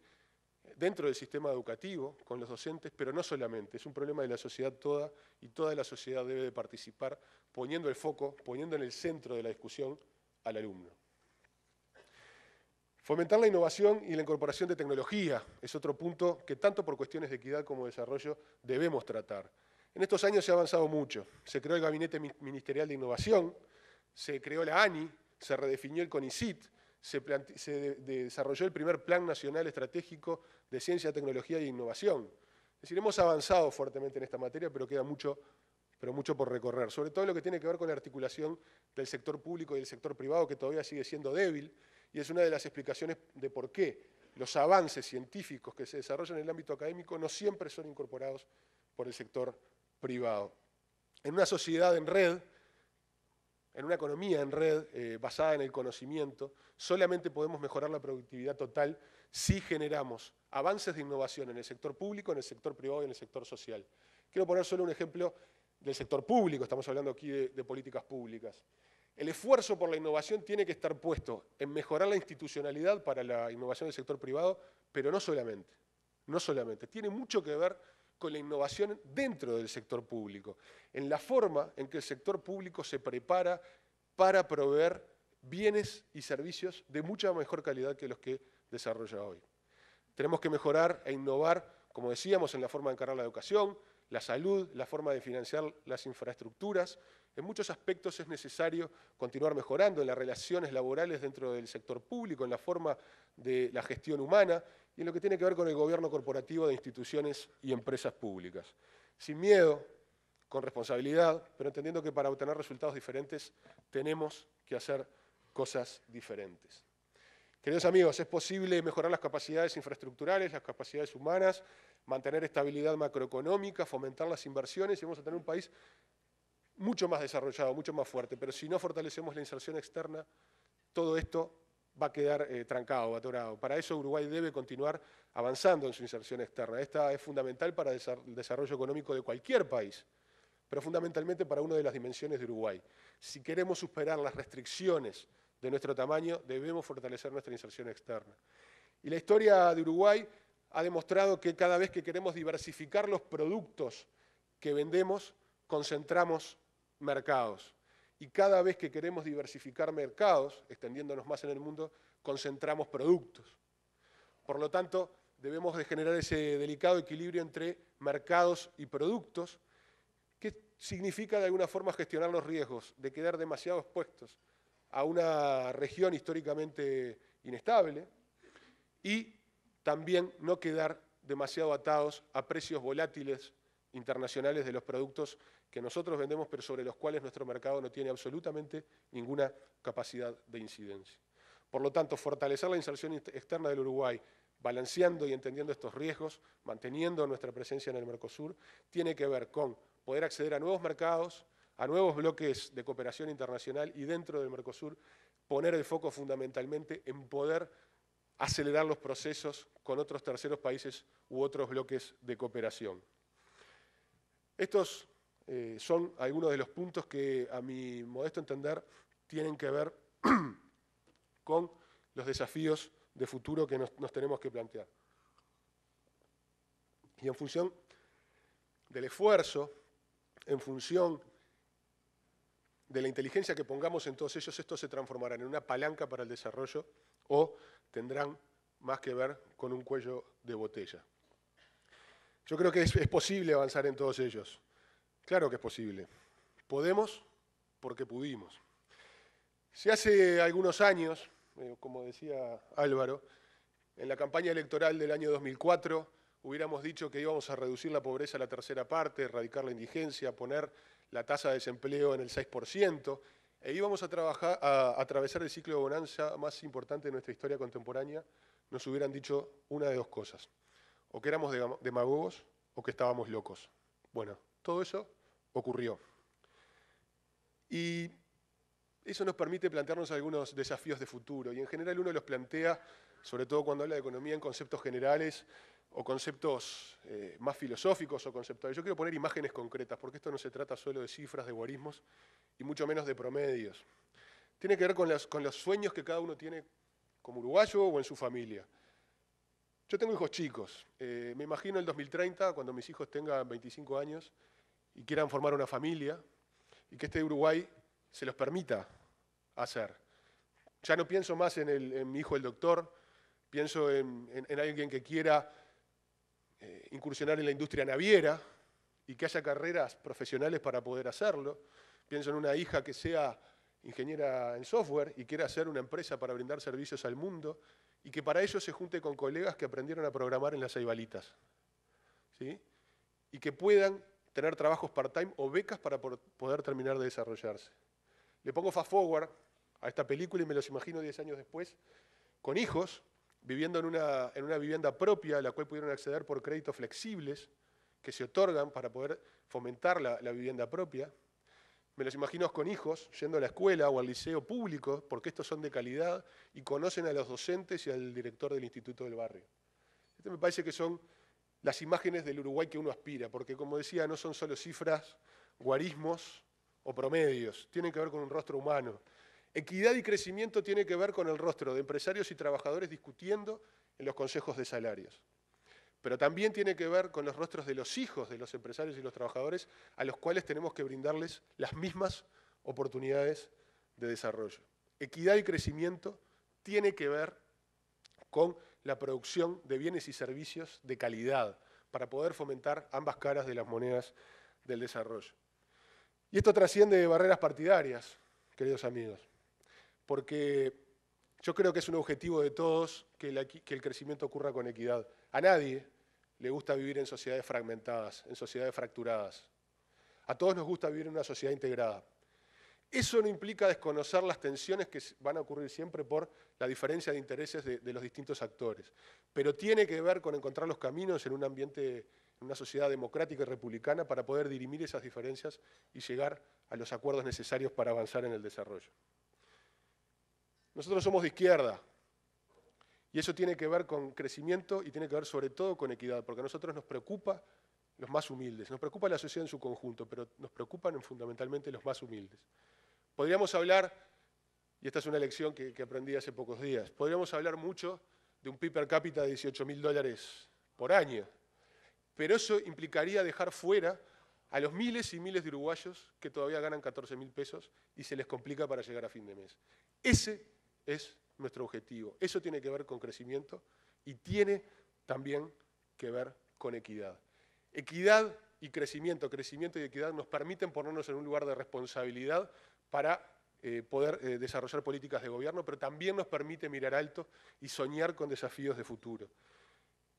dentro del sistema educativo, con los docentes, pero no solamente, es un problema de la sociedad toda y toda la sociedad debe de participar poniendo el foco, poniendo en el centro de la discusión al alumno. Fomentar la innovación y la incorporación de tecnología es otro punto que tanto por cuestiones de equidad como de desarrollo debemos tratar. En estos años se ha avanzado mucho. Se creó el Gabinete Ministerial de Innovación, se creó la ANI, se redefinió el CONICYT, se desarrolló el primer Plan Nacional Estratégico de Ciencia, Tecnología e Innovación. Es decir, hemos avanzado fuertemente en esta materia, pero queda mucho por recorrer, sobre todo en lo que tiene que ver con la articulación del sector público y del sector privado, que todavía sigue siendo débil, y es una de las explicaciones de por qué los avances científicos que se desarrollan en el ámbito académico no siempre son incorporados por el sector privado. En una sociedad en red, en una economía en red basada en el conocimiento, solamente podemos mejorar la productividad total si generamos avances de innovación en el sector público, en el sector privado y en el sector social. Quiero poner solo un ejemplo del sector público, estamos hablando aquí de políticas públicas. El esfuerzo por la innovación tiene que estar puesto en mejorar la institucionalidad para la innovación del sector privado, pero no solamente, tiene mucho que ver con la innovación dentro del sector público, en la forma en que el sector público se prepara para proveer bienes y servicios de mucha mejor calidad que los que desarrolla hoy. Tenemos que mejorar e innovar, como decíamos, en la forma de encarar la educación, la salud, la forma de financiar las infraestructuras. En muchos aspectos es necesario continuar mejorando en las relaciones laborales dentro del sector público, en la forma de la gestión humana y en lo que tiene que ver con el gobierno corporativo de instituciones y empresas públicas. Sin miedo, con responsabilidad, pero entendiendo que para obtener resultados diferentes tenemos que hacer cosas diferentes. Queridos amigos, es posible mejorar las capacidades infraestructurales, las capacidades humanas, mantener estabilidad macroeconómica, fomentar las inversiones y vamos a tener un país mucho más desarrollado, mucho más fuerte, pero si no fortalecemos la inserción externa, todo esto va a quedar trancado, atorado. Para eso Uruguay debe continuar avanzando en su inserción externa. Esta es fundamental para el desarrollo económico de cualquier país, pero fundamentalmente para una de las dimensiones de Uruguay. Si queremos superar las restricciones de nuestro tamaño, debemos fortalecer nuestra inserción externa. Y la historia de Uruguay ha demostrado que cada vez que queremos diversificar los productos que vendemos, concentramos mercados. Y cada vez que queremos diversificar mercados, extendiéndonos más en el mundo, concentramos productos. Por lo tanto, debemos de generar ese delicado equilibrio entre mercados y productos, que significa de alguna forma gestionar los riesgos de quedar demasiado expuestos a una región históricamente inestable y también no quedar demasiado atados a precios volátiles internacionales de los productos que nosotros vendemos, pero sobre los cuales nuestro mercado no tiene absolutamente ninguna capacidad de incidencia. Por lo tanto, fortalecer la inserción externa del Uruguay, balanceando y entendiendo estos riesgos, manteniendo nuestra presencia en el Mercosur, tiene que ver con poder acceder a nuevos mercados, a nuevos bloques de cooperación internacional y dentro del Mercosur poner el foco fundamentalmente en poder acelerar los procesos con otros terceros países u otros bloques de cooperación. Estos son algunos de los puntos que, a mi modesto entender, tienen que ver con los desafíos de futuro que nos tenemos que plantear. Y en función del esfuerzo, en función de la inteligencia que pongamos en todos ellos, estos se transformarán en una palanca para el desarrollo o tendrán más que ver con un cuello de botella. Yo creo que es posible avanzar en todos ellos. Claro que es posible. Podemos porque pudimos. Si hace algunos años, como decía Álvaro, en la campaña electoral del año 2004 hubiéramos dicho que íbamos a reducir la pobreza a la tercera parte, erradicar la indigencia, poner la tasa de desempleo en el 6%, e íbamos a atravesar el ciclo de bonanza más importante de nuestra historia contemporánea, nos hubieran dicho una de dos cosas: o que éramos demagogos o que estábamos locos. Bueno, todo eso ocurrió. Y eso nos permite plantearnos algunos desafíos de futuro, y en general uno los plantea, sobre todo cuando habla de economía, en conceptos generales o conceptos más filosóficos o conceptuales. Yo quiero poner imágenes concretas, porque esto no se trata solo de cifras, de guarismos, y mucho menos de promedios. Tiene que ver con los sueños que cada uno tiene como uruguayo o en su familia. Yo tengo hijos chicos. Me imagino el 2030, cuando mis hijos tengan 25 años y quieran formar una familia, y que este Uruguay se los permita hacer. Ya no pienso más en mi hijo el doctor, pienso en alguien que quiera incursionar en la industria naviera y que haya carreras profesionales para poder hacerlo. Pienso en una hija que sea ingeniera en software y quiera hacer una empresa para brindar servicios al mundo y que para ello se junte con colegas que aprendieron a programar en las Ceibalitas, ¿sí? Y que puedan tener trabajos part-time o becas para poder terminar de desarrollarse. Le pongo fast forward a esta película y me los imagino 10 años después, con hijos, viviendo en una vivienda propia a la cual pudieron acceder por créditos flexibles que se otorgan para poder fomentar la vivienda propia. Me los imagino con hijos yendo a la escuela o al liceo público, porque estos son de calidad y conocen a los docentes y al director del instituto del barrio. Esto me parece que son las imágenes del Uruguay que uno aspira, porque como decía, no son solo cifras, guarismos o promedios, tienen que ver con un rostro humano. Equidad y crecimiento tiene que ver con el rostro de empresarios y trabajadores discutiendo en los consejos de salarios. Pero también tiene que ver con los rostros de los hijos de los empresarios y los trabajadores a los cuales tenemos que brindarles las mismas oportunidades de desarrollo. Equidad y crecimiento tiene que ver con la producción de bienes y servicios de calidad para poder fomentar ambas caras de las monedas del desarrollo. Y esto trasciende barreras partidarias, queridos amigos, porque yo creo que es un objetivo de todos que el crecimiento ocurra con equidad. A nadie le gusta vivir en sociedades fragmentadas, en sociedades fracturadas. A todos nos gusta vivir en una sociedad integrada. Eso no implica desconocer las tensiones que van a ocurrir siempre por la diferencia de intereses de los distintos actores, pero tiene que ver con encontrar los caminos en un ambiente, en una sociedad democrática y republicana para poder dirimir esas diferencias y llegar a los acuerdos necesarios para avanzar en el desarrollo. Nosotros somos de izquierda y eso tiene que ver con crecimiento y tiene que ver sobre todo con equidad, porque a nosotros nos preocupa los más humildes, nos preocupa la sociedad en su conjunto, pero nos preocupan fundamentalmente los más humildes. Podríamos hablar, y esta es una lección que aprendí hace pocos días, podríamos hablar mucho de un PIB per cápita de $18.000 por año, pero eso implicaría dejar fuera a los miles y miles de uruguayos que todavía ganan 14.000 pesos y se les complica para llegar a fin de mes. Ese es nuestro objetivo. Eso tiene que ver con crecimiento y tiene también que ver con equidad. Equidad y crecimiento y equidad nos permiten ponernos en un lugar de responsabilidad para poder desarrollar políticas de gobierno, pero también nos permite mirar alto y soñar con desafíos de futuro.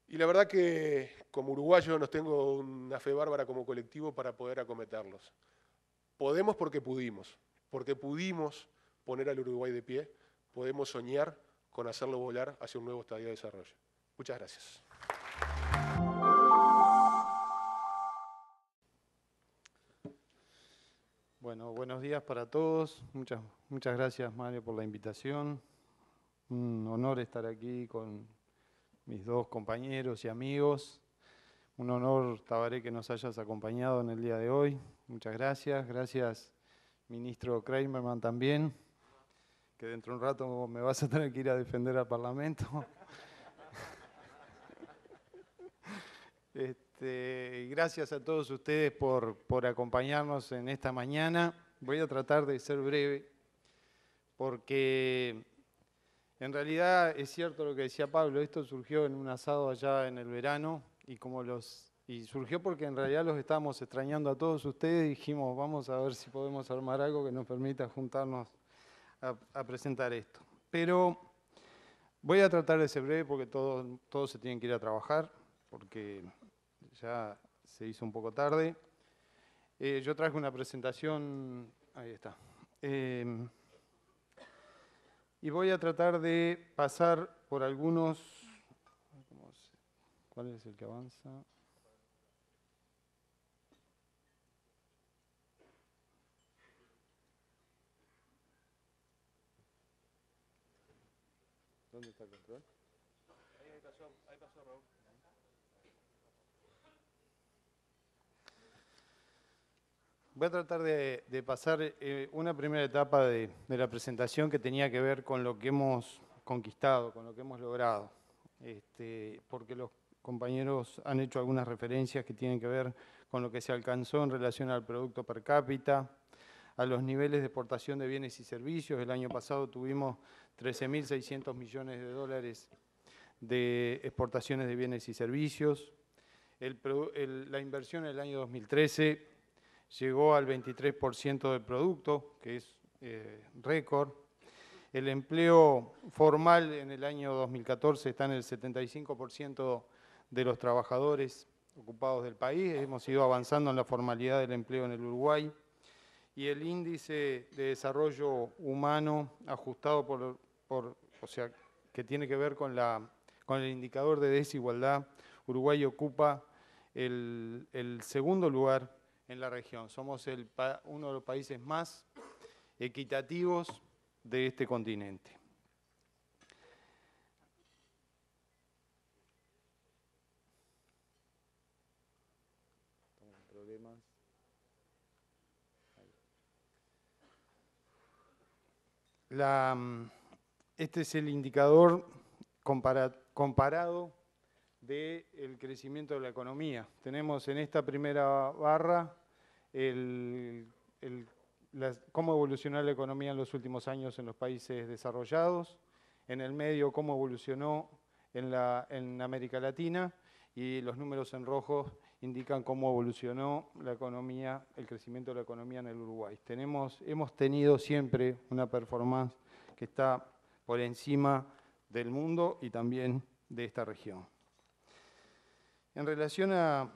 Y la verdad que como uruguayo nos tengo una fe bárbara como colectivo para poder acometerlos. Podemos porque pudimos poner al Uruguay de pie, podemos soñar con hacerlo volar hacia un nuevo estadio de desarrollo. Muchas gracias. Bueno, buenos días para todos. Muchas gracias, Mario, por la invitación. Un honor estar aquí con mis dos compañeros y amigos. Un honor, Tabaré, que nos hayas acompañado en el día de hoy. Muchas gracias. Gracias, ministro Kramerman, también, que dentro de un rato me vas a tener que ir a defender al Parlamento. Y gracias a todos ustedes por acompañarnos en esta mañana. Voy a tratar de ser breve, porque en realidad es cierto lo que decía Pablo, esto surgió en un asado allá en el verano, y surgió porque en realidad los estábamos extrañando a todos ustedes y dijimos, vamos a ver si podemos armar algo que nos permita juntarnos a presentar esto. Pero voy a tratar de ser breve porque todos se tienen que ir a trabajar, porque ya se hizo un poco tarde. Yo traje una presentación, ahí está. Y voy a tratar de pasar por algunos. ¿Cuál es el que avanza? ¿Dónde está el control? Ahí pasó Raúl. Voy a tratar de pasar una primera etapa de la presentación que tenía que ver con lo que hemos conquistado, con lo que hemos logrado, porque los compañeros han hecho algunas referencias que tienen que ver con lo que se alcanzó en relación al producto per cápita, a los niveles de exportación de bienes y servicios. El año pasado tuvimos 13.600 millones de dólares de exportaciones de bienes y servicios. La inversión en el año 2013 llegó al 23% del producto, que es récord. El empleo formal en el año 2014 está en el 75% de los trabajadores ocupados del país. Hemos ido avanzando en la formalidad del empleo en el Uruguay. Y el índice de desarrollo humano ajustado o sea, que tiene que ver con el indicador de desigualdad, Uruguay ocupa el segundo lugar en la región. Somos uno de los países más equitativos de este continente. ¿Problemas? Este es el indicador comparado del crecimiento de la economía. Tenemos en esta primera barra cómo evolucionó la economía en los últimos años en los países desarrollados, en el medio cómo evolucionó en América Latina, y los números en rojo indican cómo evolucionó la economía, el crecimiento de la economía en el Uruguay. Hemos tenido siempre una performance que está por encima del mundo y también de esta región. En relación a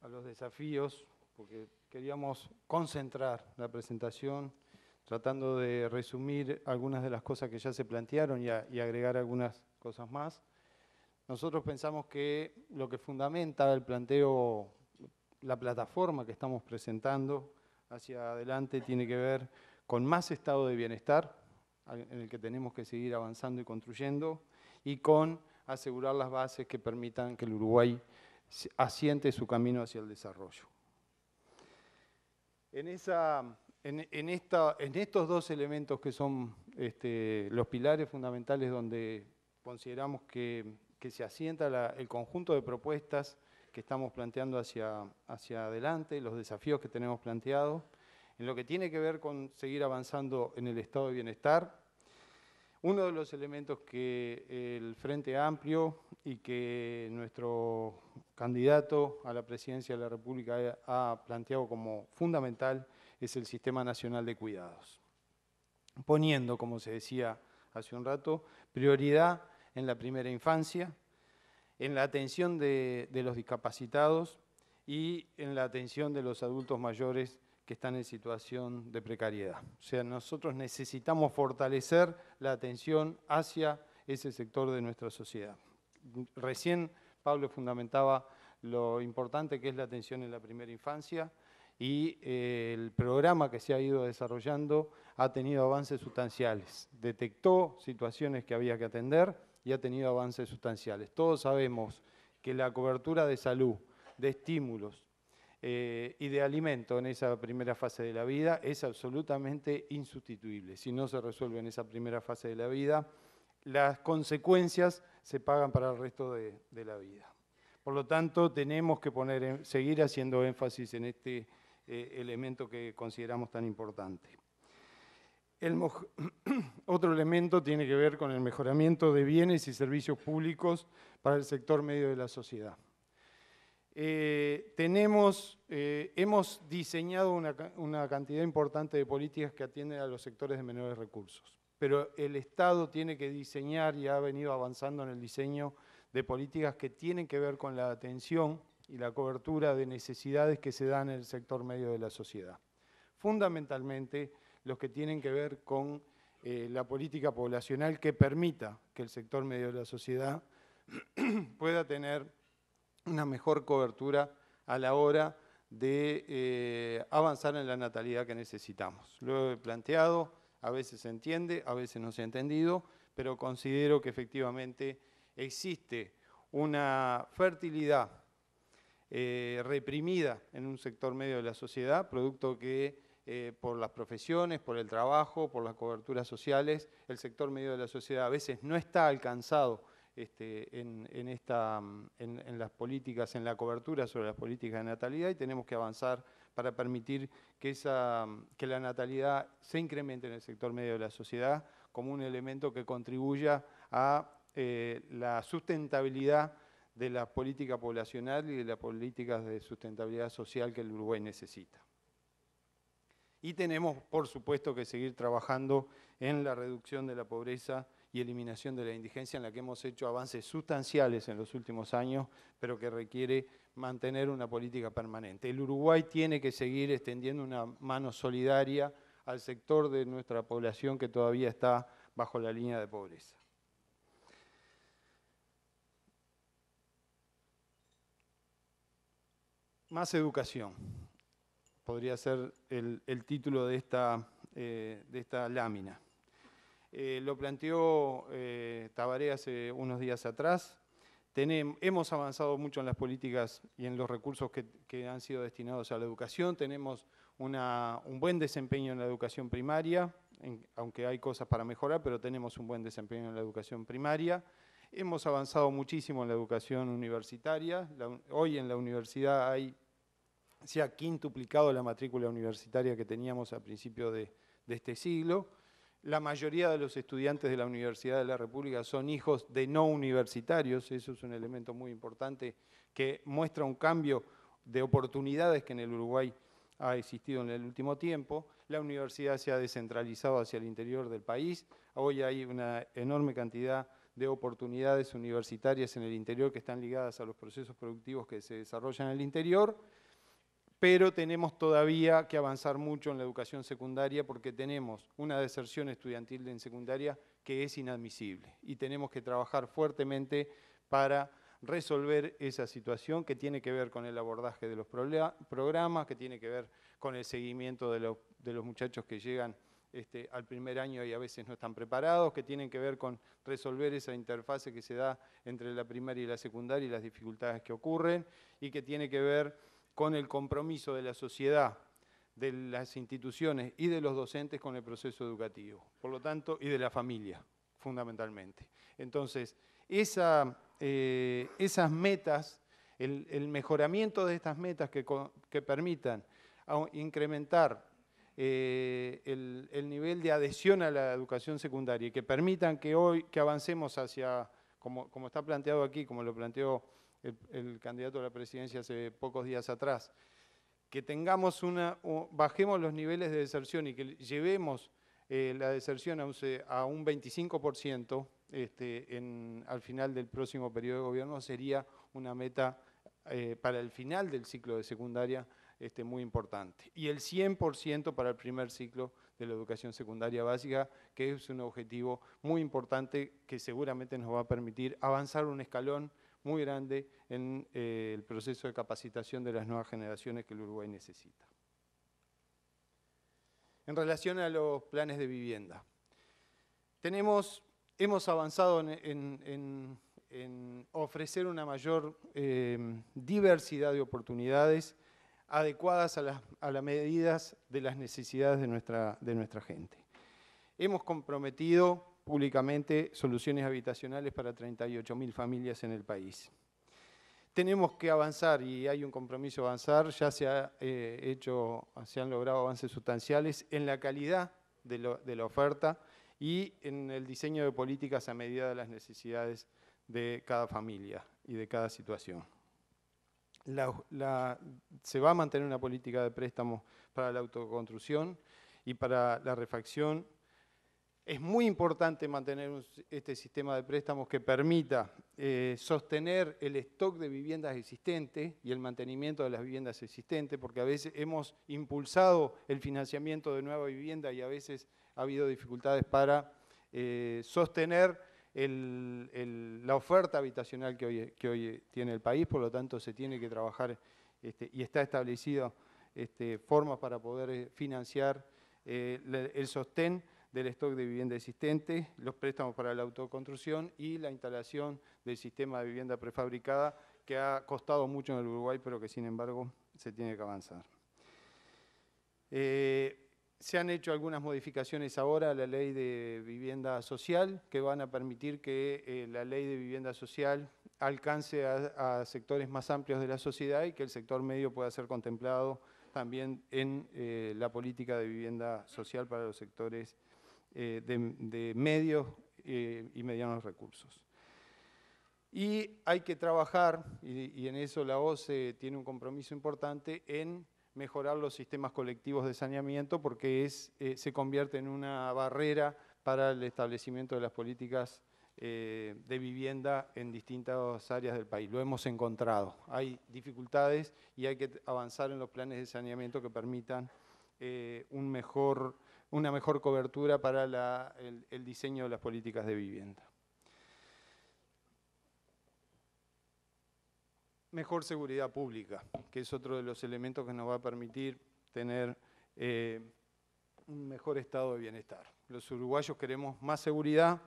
los desafíos, porque queríamos concentrar la presentación tratando de resumir algunas de las cosas que ya se plantearon y agregar algunas cosas más. Nosotros pensamos que lo que fundamenta el planteo, la plataforma que estamos presentando hacia adelante, tiene que ver con más estado de bienestar, en el que tenemos que seguir avanzando y construyendo, y con asegurar las bases que permitan que el Uruguay asiente su camino hacia el desarrollo. En estos dos elementos que son los pilares fundamentales donde consideramos que se asienta el conjunto de propuestas que estamos planteando hacia adelante, los desafíos que tenemos planteados, en lo que tiene que ver con seguir avanzando en el estado de bienestar. Uno de los elementos que el Frente Amplio y que nuestro candidato a la presidencia de la República ha planteado como fundamental es el Sistema Nacional de Cuidados, poniendo, como se decía hace un rato, prioridad en la primera infancia, en la atención de los discapacitados y en la atención de los adultos mayores que están en situación de precariedad. O sea, nosotros necesitamos fortalecer la atención hacia ese sector de nuestra sociedad. Recién Pablo fundamentaba lo importante que es la atención en la primera infancia y el programa que se ha ido desarrollando ha tenido avances sustanciales. Detectó situaciones que había que atender y ha tenido avances sustanciales. Todos sabemos que la cobertura de salud, de estímulos, y de alimento en esa primera fase de la vida es absolutamente insustituible. Si no se resuelve en esa primera fase de la vida, las consecuencias se pagan para el resto de la vida. Por lo tanto, tenemos que seguir haciendo énfasis en este elemento que consideramos tan importante. Otro elemento tiene que ver con el mejoramiento de bienes y servicios públicos para el sector medio de la sociedad. Hemos diseñado una cantidad importante de políticas que atienden a los sectores de menores recursos, pero el Estado tiene que diseñar y ha venido avanzando en el diseño de políticas que tienen que ver con la atención y la cobertura de necesidades que se dan en el sector medio de la sociedad. Fundamentalmente, los que tienen que ver con la política poblacional que permita que el sector medio de la sociedad pueda tener una mejor cobertura a la hora de avanzar en la natalidad que necesitamos. Lo he planteado, a veces se entiende, a veces no se ha entendido, pero considero que efectivamente existe una fertilidad reprimida en un sector medio de la sociedad, producto que por las profesiones, por el trabajo, por las coberturas sociales, el sector medio de la sociedad a veces no está alcanzado en las políticas, en la cobertura sobre las políticas de natalidad, y tenemos que avanzar para permitir que la natalidad se incremente en el sector medio de la sociedad como un elemento que contribuya a la sustentabilidad de la política poblacional y de las políticas de sustentabilidad social que el Uruguay necesita. Y tenemos, por supuesto, que seguir trabajando en la reducción de la pobreza y eliminación de la indigencia, en la que hemos hecho avances sustanciales en los últimos años, pero que requiere mantener una política permanente. El Uruguay tiene que seguir extendiendo una mano solidaria al sector de nuestra población que todavía está bajo la línea de pobreza. Más educación. Podría ser el título de esta lámina. Lo planteó Tabaré hace unos días atrás. Hemos avanzado mucho en las políticas y en los recursos que han sido destinados a la educación. Tenemos un buen desempeño en la educación primaria, aunque hay cosas para mejorar, pero tenemos un buen desempeño en la educación primaria. Hemos avanzado muchísimo en la educación universitaria. Hoy en la universidad se ha quintuplicado la matrícula universitaria que teníamos a principios de este siglo. La mayoría de los estudiantes de la Universidad de la República son hijos de no universitarios. Eso es un elemento muy importante que muestra un cambio de oportunidades que en el Uruguay ha existido en el último tiempo. La universidad se ha descentralizado hacia el interior del país. Hoy hay una enorme cantidad de oportunidades universitarias en el interior que están ligadas a los procesos productivos que se desarrollan en el interior, pero tenemos todavía que avanzar mucho en la educación secundaria porque tenemos una deserción estudiantil en secundaria que es inadmisible y tenemos que trabajar fuertemente para resolver esa situación que tiene que ver con el abordaje de los programas, que tiene que ver con el seguimiento de los muchachos que llegan al primer año y a veces no están preparados, que tienen que ver con resolver esa interfase que se da entre la primaria y la secundaria y las dificultades que ocurren, y que tiene que ver con el compromiso de la sociedad, de las instituciones y de los docentes con el proceso educativo, por lo tanto, y de la familia, fundamentalmente. Entonces, esas metas, el mejoramiento de estas metas que permitan incrementar el nivel de adhesión a la educación secundaria y que permitan que avancemos hacia, como está planteado aquí, como lo planteó el candidato a la presidencia hace pocos días atrás, que tengamos bajemos los niveles de deserción y que llevemos la deserción a un 25% al final del próximo periodo de gobierno, sería una meta para el final del ciclo de secundaria muy importante. Y el 100% para el primer ciclo de la educación secundaria básica, que es un objetivo muy importante que seguramente nos va a permitir avanzar un escalón muy grande en el proceso de capacitación de las nuevas generaciones que el Uruguay necesita. En relación a los planes de vivienda, hemos avanzado en ofrecer una mayor diversidad de oportunidades adecuadas a las medidas de las necesidades de nuestra gente. Hemos comprometido públicamente soluciones habitacionales para 38.000 familias en el país. Tenemos que avanzar, y hay un compromiso de avanzar, ya se han logrado avances sustanciales en la calidad de la oferta y en el diseño de políticas a medida de las necesidades de cada familia y de cada situación. Se va a mantener una política de préstamos para la autoconstrucción y para la refacción. Es muy importante mantener este sistema de préstamos que permita sostener el stock de viviendas existentes y el mantenimiento de las viviendas existentes, porque a veces hemos impulsado el financiamiento de nueva vivienda y a veces ha habido dificultades para sostener la oferta habitacional que hoy tiene el país. Por lo tanto, se tiene que trabajar y está establecido formas para poder financiar el sostén del stock de vivienda existente, los préstamos para la autoconstrucción y la instalación del sistema de vivienda prefabricada, que ha costado mucho en el Uruguay, pero que sin embargo se tiene que avanzar. Se han hecho algunas modificaciones ahora a la ley de vivienda social que van a permitir que la ley de vivienda social alcance a sectores más amplios de la sociedad y que el sector medio pueda ser contemplado también en la política de vivienda social para los sectores de medios y medianos recursos. Y hay que trabajar, y en eso la OCE tiene un compromiso importante, en mejorar los sistemas colectivos de saneamiento, porque se convierte en una barrera para el establecimiento de las políticas de vivienda en distintas áreas del país. Lo hemos encontrado. Hay dificultades y hay que avanzar en los planes de saneamiento que permitan una mejor cobertura para el diseño de las políticas de vivienda. Mejor seguridad pública, que es otro de los elementos que nos va a permitir tener un mejor estado de bienestar. Los uruguayos queremos más seguridad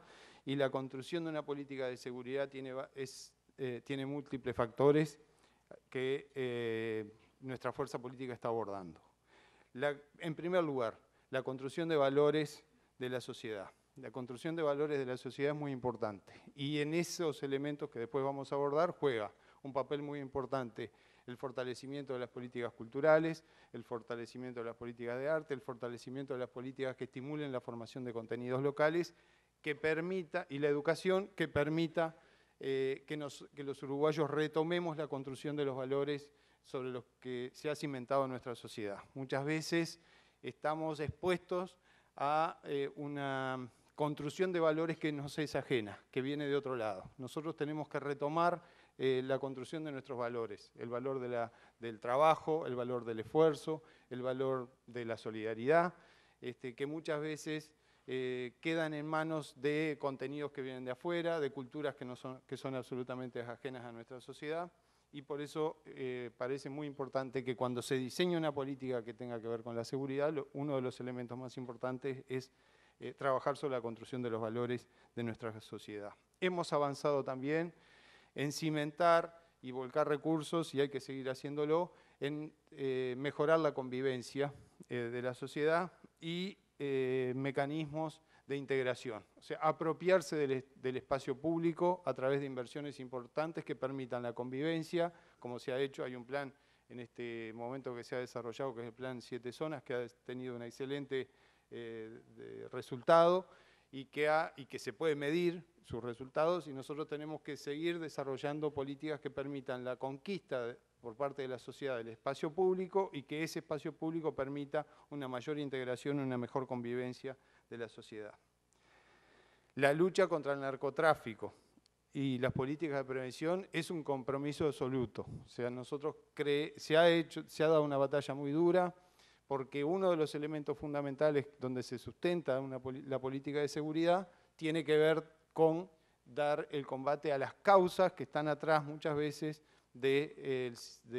y la construcción de una política de seguridad tiene múltiples factores que nuestra fuerza política está abordando. En primer lugar, la construcción de valores de la sociedad. La construcción de valores de la sociedad es muy importante y en esos elementos que después vamos a abordar juega un papel muy importante el fortalecimiento de las políticas culturales, el fortalecimiento de las políticas de arte, el fortalecimiento de las políticas que estimulen la formación de contenidos locales, y la educación que permita que los uruguayos retomemos la construcción de los valores sobre los que se ha cimentado nuestra sociedad. Muchas veces estamos expuestos a una construcción de valores que nos es ajena, que viene de otro lado. Nosotros tenemos que retomar la construcción de nuestros valores, el valor del trabajo, el valor del esfuerzo, el valor de la solidaridad, que muchas veces quedan en manos de contenidos que vienen de afuera, de culturas que son absolutamente ajenas a nuestra sociedad, y por eso parece muy importante que cuando se diseñe una política que tenga que ver con la seguridad, uno de los elementos más importantes es trabajar sobre la construcción de los valores de nuestra sociedad. Hemos avanzado también en cimentar y volcar recursos, y hay que seguir haciéndolo, en mejorar la convivencia de la sociedad y mecanismos de integración. O sea, apropiarse del espacio público a través de inversiones importantes que permitan la convivencia, como se ha hecho. Hay un plan en este momento que se ha desarrollado, que es el Plan 7 Zonas, que ha tenido un excelente resultado y que se puede medir sus resultados, y nosotros tenemos que seguir desarrollando políticas que permitan la conquista por parte de la sociedad del espacio público y que ese espacio público permita una mayor integración y una mejor convivencia de la sociedad. La lucha contra el narcotráfico y las políticas de prevención es un compromiso absoluto. O sea, se ha dado una batalla muy dura, porque uno de los elementos fundamentales donde se sustenta la política de seguridad tiene que ver con dar el combate a las causas que están atrás muchas veces de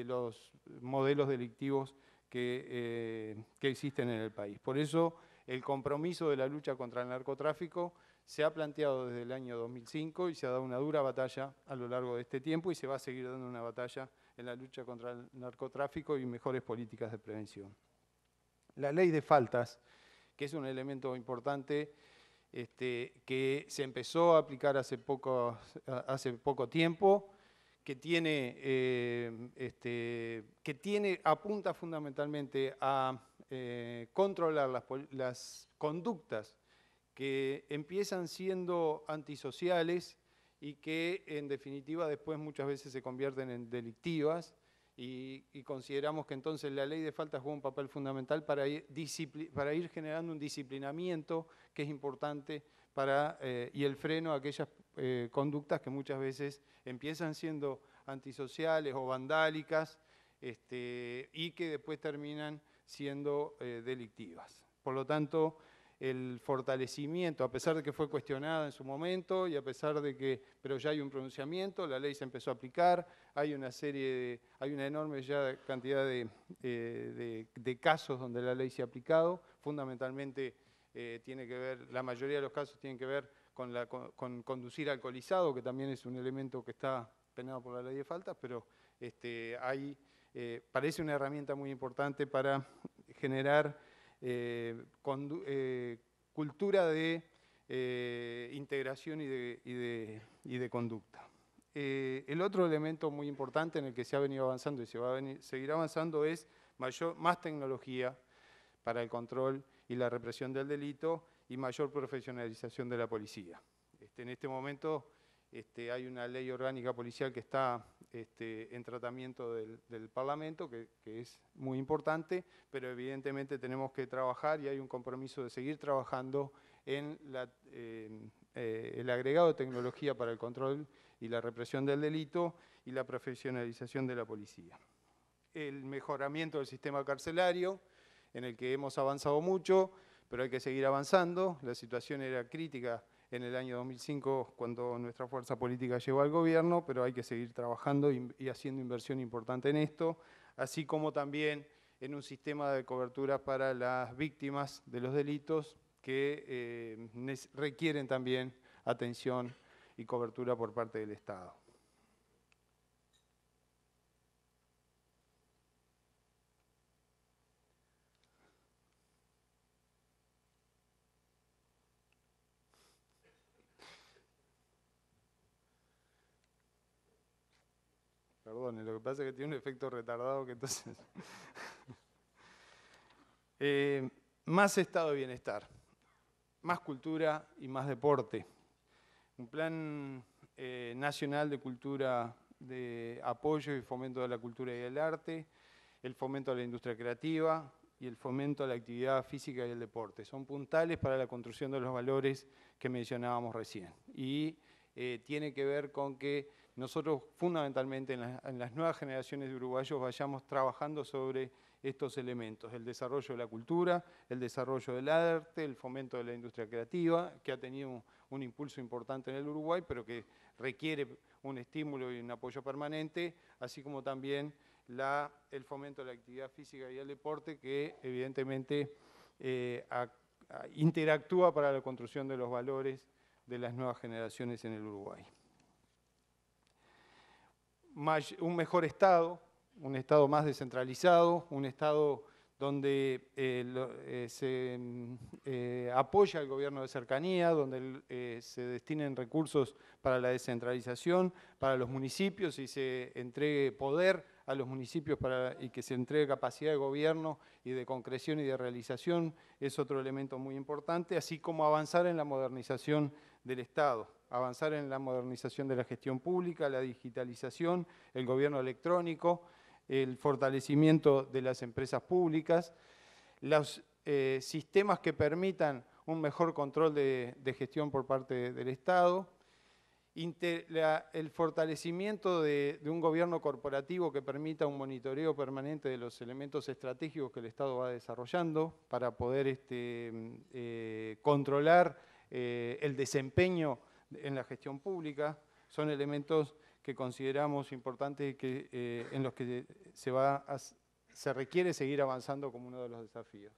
los modelos delictivos que existen en el país. Por eso el compromiso de la lucha contra el narcotráfico se ha planteado desde el año 2005 y se ha dado una dura batalla a lo largo de este tiempo, y se va a seguir dando una batalla en la lucha contra el narcotráfico y mejores políticas de prevención. La ley de faltas, que es un elemento importante, que se empezó a aplicar hace poco tiempo, apunta fundamentalmente a controlar las conductas que empiezan siendo antisociales y que en definitiva después muchas veces se convierten en delictivas, y consideramos que entonces la ley de faltas juega un papel fundamental para ir generando un disciplinamiento que es importante y el freno a aquellas conductas que muchas veces empiezan siendo antisociales o vandálicas y que después terminan siendo delictivas. Por lo tanto, el fortalecimiento, a pesar de que fue cuestionada en su momento y a pesar de pero ya hay un pronunciamiento, la ley se empezó a aplicar, hay una enorme ya cantidad de casos donde la ley se ha aplicado, fundamentalmente tiene que ver, la mayoría de los casos tienen que ver con conducir alcoholizado, que también es un elemento que está penado por la ley de faltas, pero parece una herramienta muy importante para generar cultura de integración y de conducta. El otro elemento muy importante en el que se ha venido avanzando y se va a seguir avanzando es más tecnología para el control y la represión del delito y mayor profesionalización de la policía. En este momento hay una ley orgánica policial que está en tratamiento del Parlamento, que es muy importante, pero evidentemente tenemos que trabajar y hay un compromiso de seguir trabajando en el agregado de tecnología para el control y la represión del delito y la profesionalización de la policía. El mejoramiento del sistema carcelario, en el que hemos avanzado mucho, pero hay que seguir avanzando. La situación era crítica en el año 2005 cuando nuestra fuerza política llegó al gobierno, pero hay que seguir trabajando y haciendo inversión importante en esto, así como también en un sistema de cobertura para las víctimas de los delitos que requieren también atención y cobertura por parte del Estado. Perdón, lo que pasa es que tiene un efecto retardado que entonces... más estado de bienestar, más cultura y más deporte. Un plan nacional de cultura, de apoyo y fomento de la cultura y el arte, el fomento de la industria creativa y el fomento de la actividad física y el deporte. Son puntales para la construcción de los valores que mencionábamos recién. Y tiene que ver con que nosotros fundamentalmente en las nuevas generaciones de uruguayos vayamos trabajando sobre estos elementos, el desarrollo de la cultura, el desarrollo del arte, el fomento de la industria creativa, que ha tenido un impulso importante en el Uruguay, pero que requiere un estímulo y un apoyo permanente, así como también el fomento de la actividad física y el deporte, que evidentemente interactúa para la construcción de los valores de las nuevas generaciones en el Uruguay. Un mejor Estado, un Estado más descentralizado, un Estado donde se apoya al gobierno de cercanía, donde se destinen recursos para la descentralización, para los municipios y se entregue poder a los municipios y que se entregue capacidad de gobierno y de concreción y de realización, es otro elemento muy importante, así como avanzar en la modernización del Estado, avanzar en la modernización de la gestión pública, la digitalización, el gobierno electrónico, el fortalecimiento de las empresas públicas, los sistemas que permitan un mejor control de gestión por parte del Estado, el fortalecimiento de un gobierno corporativo que permita un monitoreo permanente de los elementos estratégicos que el Estado va desarrollando para poder controlar el desempeño en la gestión pública. Son elementos que consideramos importantes y en los que se requiere seguir avanzando como uno de los desafíos.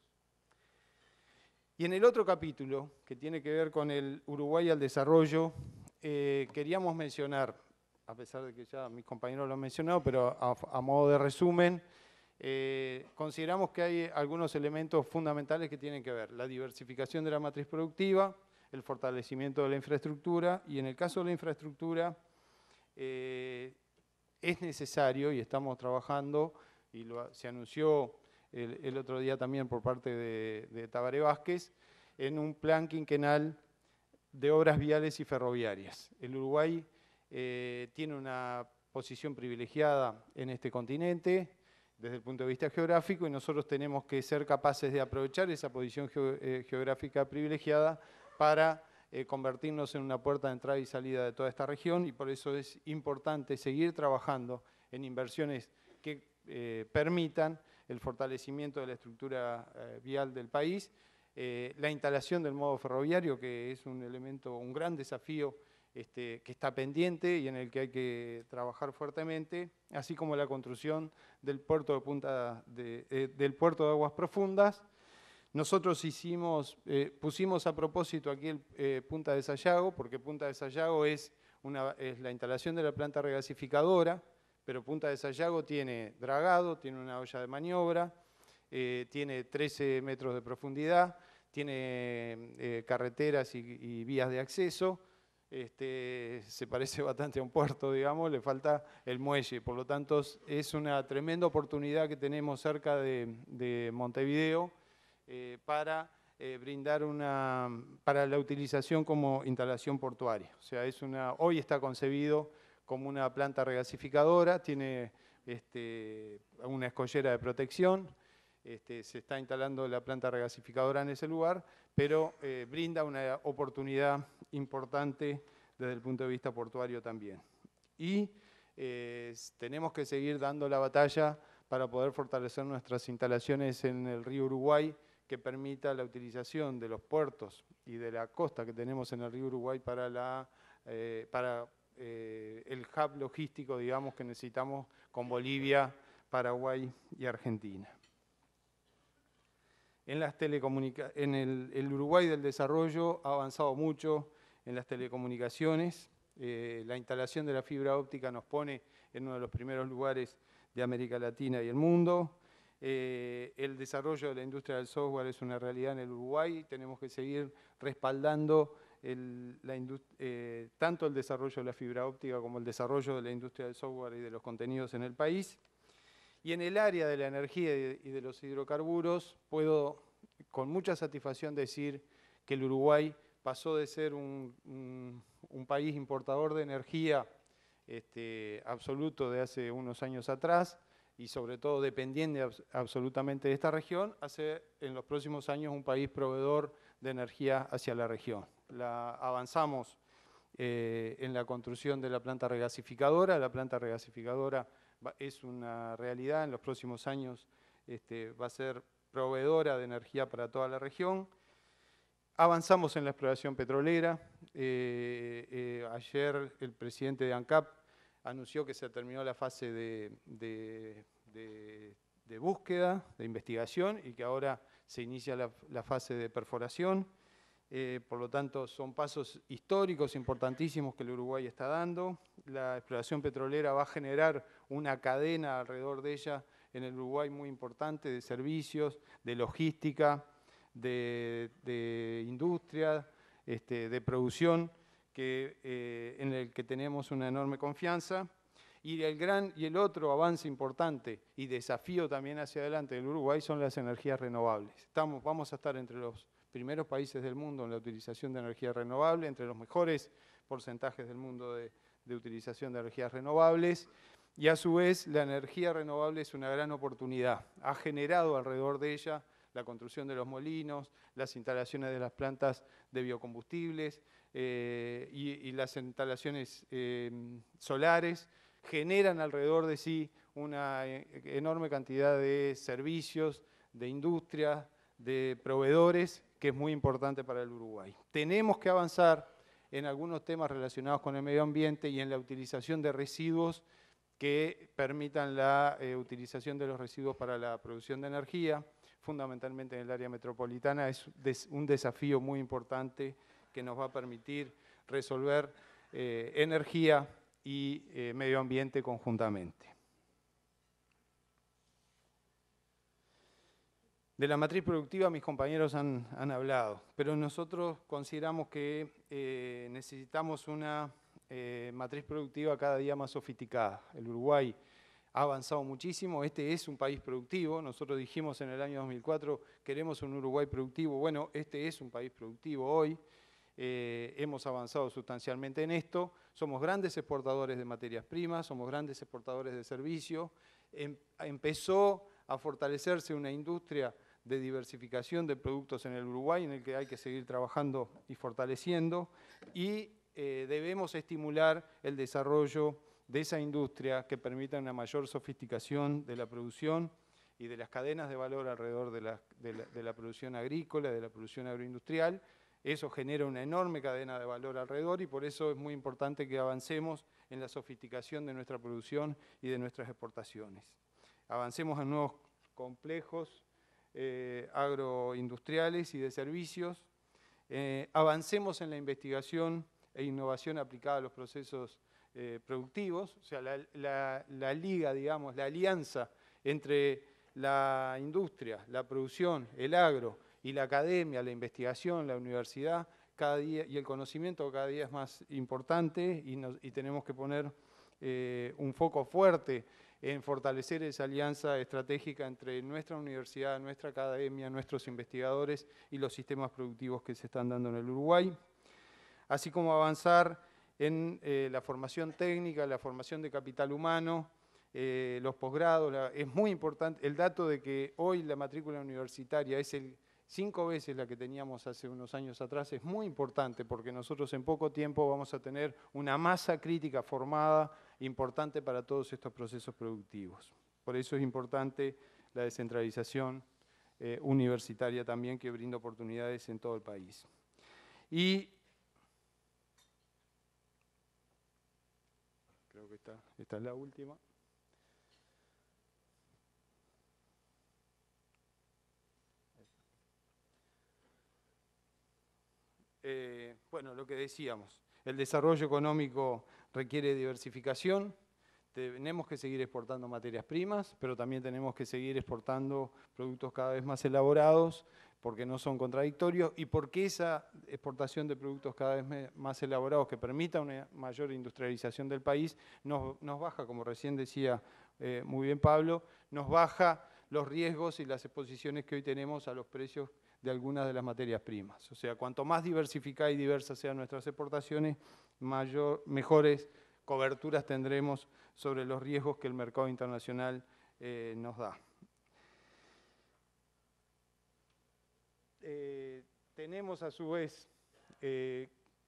Y en el otro capítulo, que tiene que ver con el Uruguay al desarrollo, queríamos mencionar, a pesar de que ya mis compañeros lo han mencionado, pero a modo de resumen, consideramos que hay algunos elementos fundamentales que tienen que ver: la diversificación de la matriz productiva, el fortalecimiento de la infraestructura, y en el caso de la infraestructura, es necesario, y estamos trabajando, y se anunció el otro día también por parte de Tabaré Vázquez, en un plan quinquenal de obras viales y ferroviarias. El Uruguay tiene una posición privilegiada en este continente desde el punto de vista geográfico, y nosotros tenemos que ser capaces de aprovechar esa posición geográfica privilegiada para convertirnos en una puerta de entrada y salida de toda esta región, y por eso es importante seguir trabajando en inversiones que permitan el fortalecimiento de la estructura vial del país, la instalación del modo ferroviario, que es un elemento, un gran desafío que está pendiente y en el que hay que trabajar fuertemente, así como la construcción del puerto del puerto de aguas profundas. Nosotros pusimos a propósito aquí Punta de Sayago, porque Punta de Sayago es la instalación de la planta regasificadora, pero Punta de Sayago tiene dragado, tiene una olla de maniobra, tiene 13 metros de profundidad, tiene carreteras y vías de acceso. Se parece bastante a un puerto, digamos, le falta el muelle. Por lo tanto, es una tremenda oportunidad que tenemos cerca de Montevideo para brindar para la utilización como instalación portuaria. O sea, hoy está concebido como una planta regasificadora, tiene una escollera de protección, se está instalando la planta regasificadora en ese lugar, pero brinda una oportunidad importante desde el punto de vista portuario también. Y tenemos que seguir dando la batalla para poder fortalecer nuestras instalaciones en el río Uruguay, que permita la utilización de los puertos y de la costa que tenemos en el río Uruguay para el hub logístico, digamos, que necesitamos con Bolivia, Paraguay y Argentina. En el Uruguay del desarrollo ha avanzado mucho en las telecomunicaciones. La instalación de la fibra óptica nos pone en uno de los primeros lugares de América Latina y el mundo. El desarrollo de la industria del software es una realidad en el Uruguay. Tenemos que seguir respaldando tanto el desarrollo de la fibra óptica como el desarrollo de la industria del software y de los contenidos en el país. Y en el área de la energía y de los hidrocarburos, puedo con mucha satisfacción decir que el Uruguay pasó de ser un país importador de energía absoluto de hace unos años atrás, y sobre todo dependiente absolutamente de esta región, a ser en los próximos años un país proveedor de energía hacia la región. Avanzamos en la construcción de la planta regasificadora. La planta regasificadora es una realidad, en los próximos años va a ser proveedora de energía para toda la región. Avanzamos en la exploración petrolera. Ayer el presidente de ANCAP anunció que se terminó la fase de búsqueda, de investigación, y que ahora se inicia la fase de perforación. Por lo tanto, son pasos históricos importantísimos que el Uruguay está dando. La exploración petrolera va a generar una cadena alrededor de ella en el Uruguay muy importante de servicios, de logística, de industria, de producción, en el que tenemos una enorme confianza. Y el otro avance importante y desafío también hacia adelante del Uruguay son las energías renovables. Vamos a estar entre los primeros países del mundo en la utilización de energía renovable, entre los mejores porcentajes del mundo de utilización de energías renovables, y a su vez la energía renovable es una gran oportunidad. Ha generado alrededor de ella la construcción de los molinos, las instalaciones de las plantas de biocombustibles y las instalaciones solares, generan alrededor de sí una enorme cantidad de servicios, de industria, de proveedores, que es muy importante para el Uruguay. Tenemos que avanzar en algunos temas relacionados con el medio ambiente y en la utilización de residuos que permitan la utilización de los residuos para la producción de energía, fundamentalmente en el área metropolitana. Es un desafío muy importante que nos va a permitir resolver energía y medio ambiente conjuntamente. De la matriz productiva mis compañeros han hablado, pero nosotros consideramos que necesitamos una matriz productiva cada día más sofisticada. El Uruguay ha avanzado muchísimo, este es un país productivo. Nosotros dijimos en el año 2004, queremos un Uruguay productivo. Bueno, este es un país productivo hoy. Hemos avanzado sustancialmente en esto. Somos grandes exportadores de materias primas, somos grandes exportadores de servicios. Empezó a fortalecerse una industria de diversificación de productos en el Uruguay, en el que hay que seguir trabajando y fortaleciendo, y debemos estimular el desarrollo de esa industria que permita una mayor sofisticación de la producción y de las cadenas de valor alrededor de la producción agrícola, de la producción agroindustrial. Eso genera una enorme cadena de valor alrededor y por eso es muy importante que avancemos en la sofisticación de nuestra producción y de nuestras exportaciones. Avancemos en nuevos complejos agroindustriales y de servicios. Avancemos en la investigación e innovación aplicada a los procesos productivos, o sea, la liga, digamos, la alianza entre la industria, la producción, el agro y la academia, la investigación, la universidad, cada día, y el conocimiento cada día es más importante y tenemos que poner un foco fuerte en fortalecer esa alianza estratégica entre nuestra universidad, nuestra academia, nuestros investigadores y los sistemas productivos que se están dando en el Uruguay, así como avanzar en la formación técnica, la formación de capital humano, los posgrados. Es muy importante el dato de que hoy la matrícula universitaria es 5 veces la que teníamos hace unos años atrás, es muy importante porque nosotros en poco tiempo vamos a tener una masa crítica formada importante para todos estos procesos productivos. Por eso es importante la descentralización universitaria también, que brinda oportunidades en todo el país. Y creo que esta es la última. Bueno, lo que decíamos, el desarrollo económico requiere diversificación, tenemos que seguir exportando materias primas, pero también tenemos que seguir exportando productos cada vez más elaborados, porque no son contradictorios, y porque esa exportación de productos cada vez más elaborados que permita una mayor industrialización del país, nos baja, como recién decía muy bien Pablo, nos baja los riesgos y las exposiciones que hoy tenemos a los precios de algunas de las materias primas. O sea, cuanto más diversificadas y diversas sean nuestras exportaciones, mejores coberturas tendremos sobre los riesgos que el mercado internacional nos da. Tenemos a su vez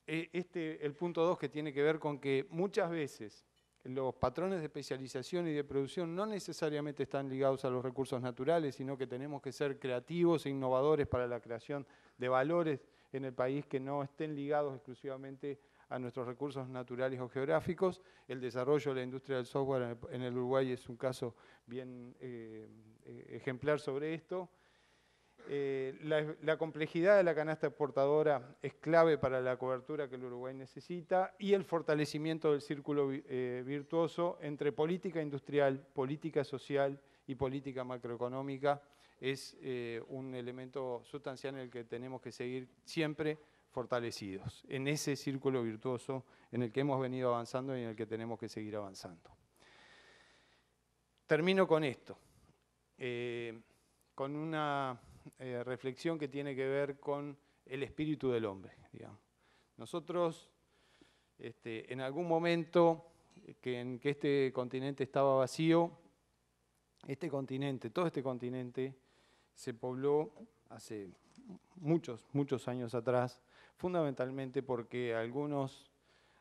el punto 2, que tiene que ver con que muchas veces los patrones de especialización y de producción no necesariamente están ligados a los recursos naturales, sino que tenemos que ser creativos e innovadores para la creación de valores en el país que no estén ligados exclusivamente a nuestros recursos naturales o geográficos. El desarrollo de la industria del software en el Uruguay es un caso bien ejemplar sobre esto. La complejidad de la canasta exportadora es clave para la cobertura que el Uruguay necesita, y el fortalecimiento del círculo virtuoso entre política industrial, política social y política macroeconómica es un elemento sustancial en el que tenemos que seguir siempre fortalecidos, en ese círculo virtuoso en el que hemos venido avanzando y en el que tenemos que seguir avanzando. Termino con esto, con una reflexión que tiene que ver con el espíritu del hombre, digamos. Nosotros, en algún momento en que este continente estaba vacío, todo este continente se pobló hace muchos años atrás, fundamentalmente porque algunos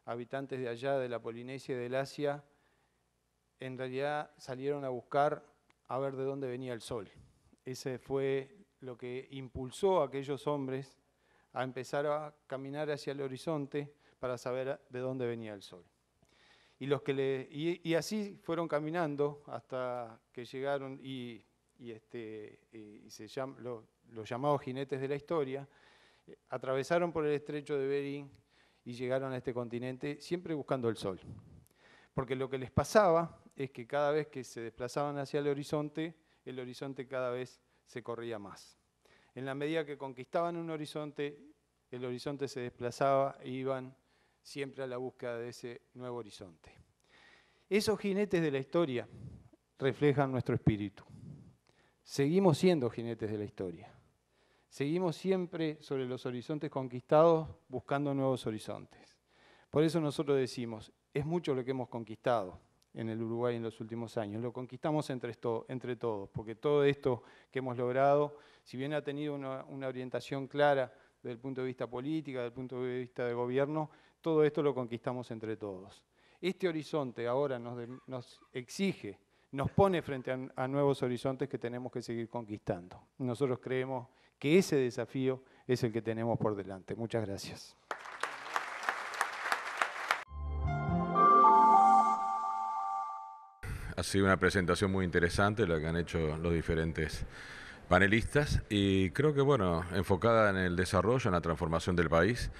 habitantes de allá, de la Polinesia y del Asia, en realidad salieron a buscar a ver de dónde venía el sol. Ese fue lo que impulsó a aquellos hombres a empezar a caminar hacia el horizonte para saber de dónde venía el sol. Y así fueron caminando hasta que llegaron los llamados jinetes de la historia, atravesaron por el estrecho de Bering y llegaron a este continente siempre buscando el sol. Porque lo que les pasaba es que cada vez que se desplazaban hacia el horizonte cada vez se corría más. En la medida que conquistaban un horizonte, el horizonte se desplazaba e iban siempre a la búsqueda de ese nuevo horizonte. Esos jinetes de la historia reflejan nuestro espíritu. Seguimos siendo jinetes de la historia. Seguimos siempre sobre los horizontes conquistados buscando nuevos horizontes. Por eso nosotros decimos, es mucho lo que hemos conquistado en el Uruguay en los últimos años. Lo conquistamos entre todos, porque todo esto que hemos logrado, si bien ha tenido una orientación clara desde el punto de vista político, desde el punto de vista de gobierno, todo esto lo conquistamos entre todos. Este horizonte ahora nos exige, nos pone frente a nuevos horizontes que tenemos que seguir conquistando. Nosotros creemos que ese desafío es el que tenemos por delante. Muchas gracias. Ha sido una presentación muy interesante la que han hecho los diferentes panelistas y creo que, bueno, enfocada en el desarrollo, en la transformación del país,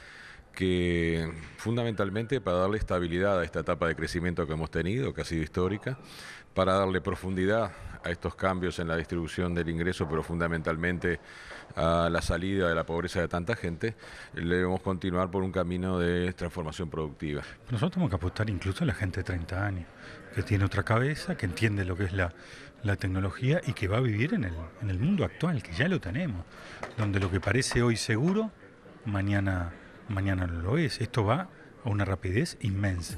que fundamentalmente para darle estabilidad a esta etapa de crecimiento que hemos tenido, que ha sido histórica, para darle profundidad a estos cambios en la distribución del ingreso, pero fundamentalmente a la salida de la pobreza de tanta gente, debemos continuar por un camino de transformación productiva. Nosotros tenemos que apostar incluso a la gente de 30 años, que tiene otra cabeza, que entiende lo que es la tecnología y que va a vivir en el mundo actual, que ya lo tenemos, donde lo que parece hoy seguro, mañana no lo es. Esto va a una rapidez inmensa.